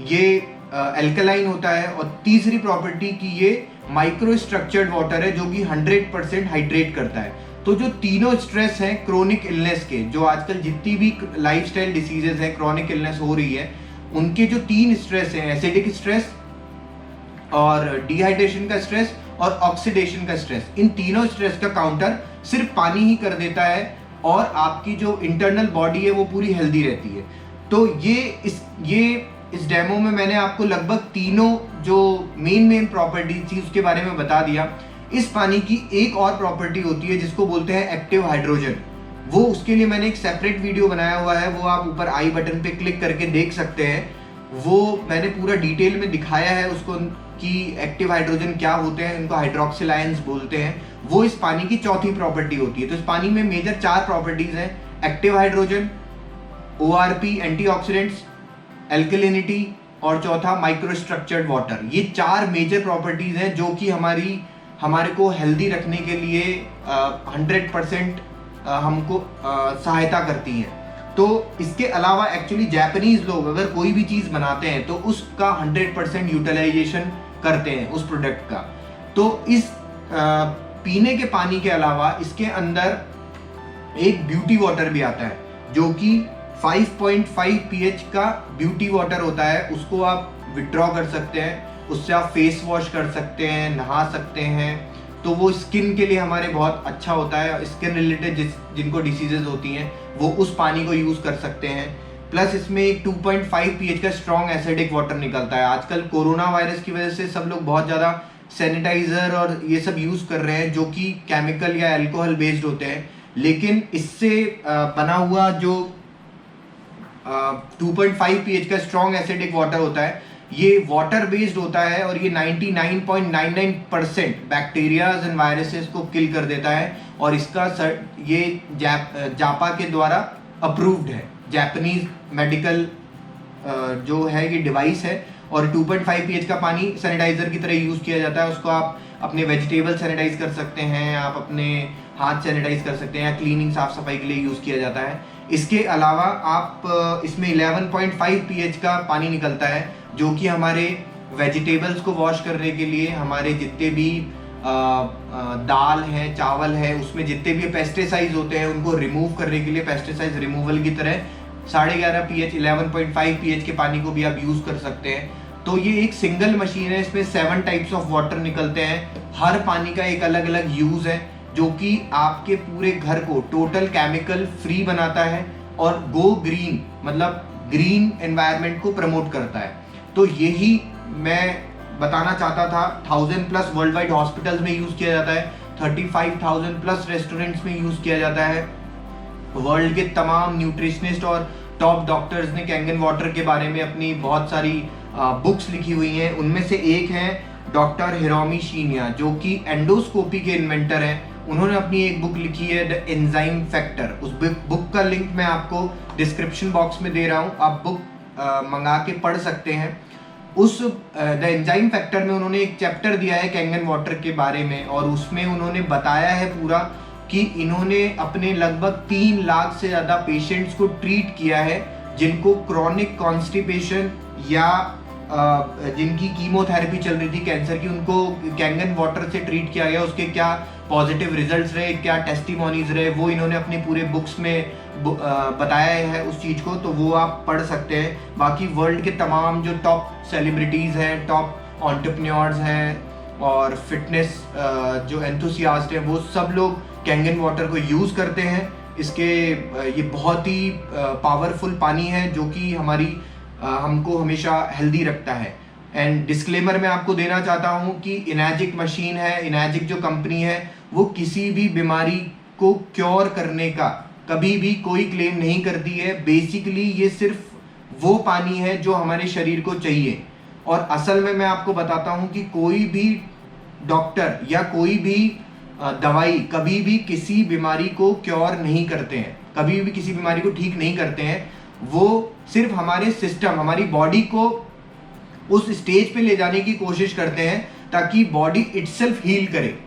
ये एल्कलाइन होता है और तीसरी प्रॉपर्टी की ये माइक्रो स्ट्रक्चर्ड वाटर है जो कि 100% हाइड्रेट करता है। तो जो तीनों स्ट्रेस हैं क्रोनिक इलनेस के, जो आजकल जितनी भी लाइफस्टाइल डिसीजेस हैं, क्रोनिक इलनेस हो रही है, उनके जो 3 स्ट्रेस हैं, एसिडिक स्ट्रेस और डिहाइड्रेशन का स्ट्रेस और ऑक्सीडेशन का स्ट्रेस, इन तीनों स्ट्रेस का काउंटर सिर्फ पानी ही कर देता है और आपकी जो इंटरनल बॉडी है वो पूरी हेल्दी रहती है। तो ये इस डेमो में मैंने आपको लगभग तीनों जो मेन प्रॉपर्टी थी उसके बारे में बता दिया। इस पानी की एक और प्रॉपर्टी होती है जिसको बोलते हैं एक्टिव हाइड्रोजन। वो उसके लिए मैंने एक सेपरेट वीडियो बनाया हुआ है, वो आप ऊपर आई बटन पे क्लिक करके देख सकते हैं। वो मैंने पूरा डिटेल में दिखाया है उसको कि एक्टिव हाइड्रोजन क्या होते हैं, इनको हाइड्रोक्सिल आयंस बोलते हैं। वो इस पानी की चौथी प्रॉपर्टी होती है। तो इस पानी में मेजर 4 प्रॉपर्टीज हैं, active hydrogen, ORP antioxidants, alkalinity और चौथा माइक्रो स्ट्रक्चर्ड वाटर। ये 4 मेजर प्रॉपर्टीज हैं जो कि हमारे को हेल्दी रखने के लिए 100% हमको सहायता करती हैं। तो इसके अलावा एक्चुअली जापानीज लोग अगर कोई भी चीज़ बनाते हैं तो उसका 100% यूटिलाइजेशन करते हैं उस प्रोडक्ट का। तो इस पीने के पानी के अलावा इसके अंदर एक ब्यूटी वाटर भी आता है जो कि 5.5 pH का ब्यूटी वाटर होता है। उसको आप विड्रॉ कर सकते हैं, उससे आप फेस वॉश कर सकते हैं, नहा सकते हैं। तो वो स्किन के लिए हमारे बहुत अच्छा होता है। स्किन रिलेटेड जिनको डिसीजेज होती हैं वो उस पानी को यूज़ कर सकते हैं। प्लस इसमें एक 2.5 pH का स्ट्रॉन्ग एसिडिक वाटर निकलता है। आजकल कोरोना वायरस की वजह से सब लोग बहुत ज़्यादा सैनिटाइजर और ये सब यूज कर रहे हैं जो कि केमिकल या अल्कोहल बेस्ड होते हैं, लेकिन इससे बना हुआ जो 2.5 pH का स्ट्रॉन्ग एसिडिक वाटर होता है, ये वाटर बेस्ड होता है और ये 99.99% बैक्टीरियाज एंड वायरसेस को किल कर देता है। और इसका ये जापा के द्वारा अप्रूव्ड है, जापानीज मेडिकल जो है ये डिवाइस है। और 2.5 pH का पानी सैनिटाइजर की तरह यूज किया जाता है। उसको आप अपने वेजिटेबल सैनिटाइज कर सकते हैं, आप अपने हाथ सैनिटाइज कर सकते हैं, या क्लीनिंग साफ सफाई के लिए यूज किया जाता है। इसके अलावा आप इसमें 11.5 pH का पानी निकलता है जो कि हमारे वेजिटेबल्स को वॉश करने के लिए, हमारे जितने भी दाल है, चावल है, उसमें जितने भी पेस्टिसाइड्स होते हैं उनको रिमूव करने के लिए, पेस्टिसाइड रिमूवल की तरह 11.5 pH 11.5 pH के पानी को भी आप यूज कर सकते हैं। तो ये एक सिंगल मशीन है, इसमें 7 टाइप्स ऑफ वाटर निकलते हैं। हर पानी का एक अलग अलग यूज है जो कि आपके पूरे घर को टोटल केमिकल फ्री बनाता है और गो ग्रीन मतलब ग्रीन एनवायरनमेंट को प्रमोट करता है। तो यही मैं बताना चाहता था। 1000+ वर्ल्ड वाइड हॉस्पिटल्स में यूज किया जाता है, 35,000+ रेस्टोरेंट्स में यूज किया जाता है। वर्ल्ड के तमाम न्यूट्रिशनिस्ट और टॉप डॉक्टर्स ने कैंगन वाटर के बारे में अपनी बहुत सारी बुक्स लिखी हुई हैं। उनमें से एक है डॉक्टर हिरोमी शिनिया जो कि एंडोस्कोपी के इन्वेंटर हैं। उन्होंने अपनी एक बुक लिखी है द एंजाइम फैक्टर। उस बुक का लिंक मैं आपको डिस्क्रिप्शन बॉक्स में दे रहा हूँ, आप बुक मंगा के पढ़ सकते हैं। उस द एंजाइम फैक्टर में उन्होंने एक चैप्टर दिया है कैंगन वाटर के बारे में, और उसमें उन्होंने बताया है पूरा कि इन्होंने अपने लगभग 3 लाख से ज़्यादा पेशेंट्स को ट्रीट किया है जिनको क्रॉनिक कॉन्स्टिपेशन या जिनकी कीमोथेरेपी चल रही थी कैंसर की, उनको कैंगन वाटर से ट्रीट किया गया। उसके क्या पॉजिटिव रिजल्ट्स रहे, क्या टेस्टिमोनीज रहे, वो इन्होंने अपने पूरे बुक्स में बताया है उस चीज़ को, तो वो आप पढ़ सकते हैं। बाकी वर्ल्ड के तमाम जो टॉप सेलिब्रिटीज़ हैं, टॉप एंटरप्रेन्योर्स हैं और फिटनेस जो एंथुसियास्ट हैं, वो सब लोग कैंगन वाटर को यूज़ करते हैं। ये बहुत ही पावरफुल पानी है जो कि हमको हमेशा हेल्दी रखता है। एंड डिस्क्लेमर मैं आपको देना चाहता हूँ कि इनैजिक मशीन है, इनैजिक जो कंपनी है वो किसी भी बीमारी को क्योर करने का कभी भी कोई क्लेम नहीं करती है। बेसिकली ये सिर्फ वो पानी है जो हमारे शरीर को चाहिए। और असल में मैं आपको बताता हूँ कि कोई भी डॉक्टर या कोई भी दवाई कभी भी किसी बीमारी को क्योर नहीं करते हैं, कभी भी किसी बीमारी को ठीक नहीं करते हैं। वो सिर्फ हमारे सिस्टम, हमारी बॉडी को उस स्टेज पे ले जाने की कोशिश करते हैं ताकि बॉडी इटसेल्फ हील करे,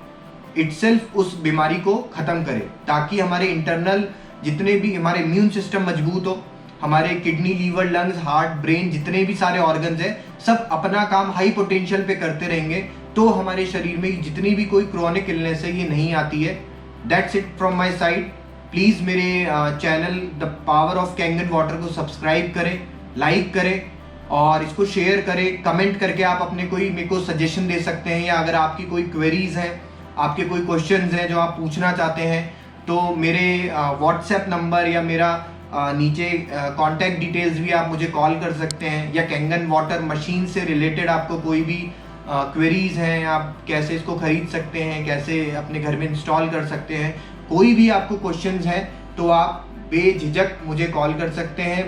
इटसेल्फ उस बीमारी को खत्म करे, ताकि हमारे इंटरनल जितने भी हमारे इम्यून सिस्टम मजबूत हो, हमारे kidney, liver, lungs, heart, brain, जितने भी सारे ऑर्गन्स हैं, सब अपना काम हाई पोटेंशियल पे करते रहेंगे तो हमारे शरीर में जितनी भी कोई क्रोनिक इलनेस है ये नहीं आती है। That's it from my side. Please मेरे channel the power of Kangen water को सब्सक्राइब करें, लाइक करें और इसको शेयर करें। कमेंट करके आप मेरे को सजेशन दे सकते हैं, या अगर आपकी कोई क्वेरीज हैं, आपके कोई क्वेश्चंस हैं जो आप पूछना चाहते हैं, तो मेरे व्हाट्सएप नंबर या मेरा नीचे कॉन्टैक्ट डिटेल्स भी आप मुझे कॉल कर सकते हैं। या कैंगन वाटर मशीन से रिलेटेड आपको कोई भी क्वेरीज हैं, आप कैसे इसको खरीद सकते हैं, कैसे अपने घर में इंस्टॉल कर सकते हैं, कोई भी आपको क्वेश्चंस हैं तो आप बेझिझक मुझे कॉल कर सकते हैं,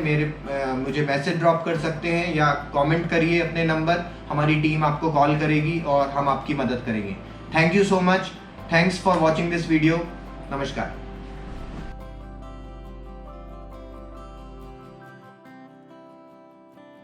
मुझे मैसेज ड्रॉप कर सकते हैं या कमेंट करिए अपने नंबर। हमारी टीम आपको कॉल करेगी और हम आपकी मदद करेंगे। Thank you so much. Thanks for watching this video. नमस्कार।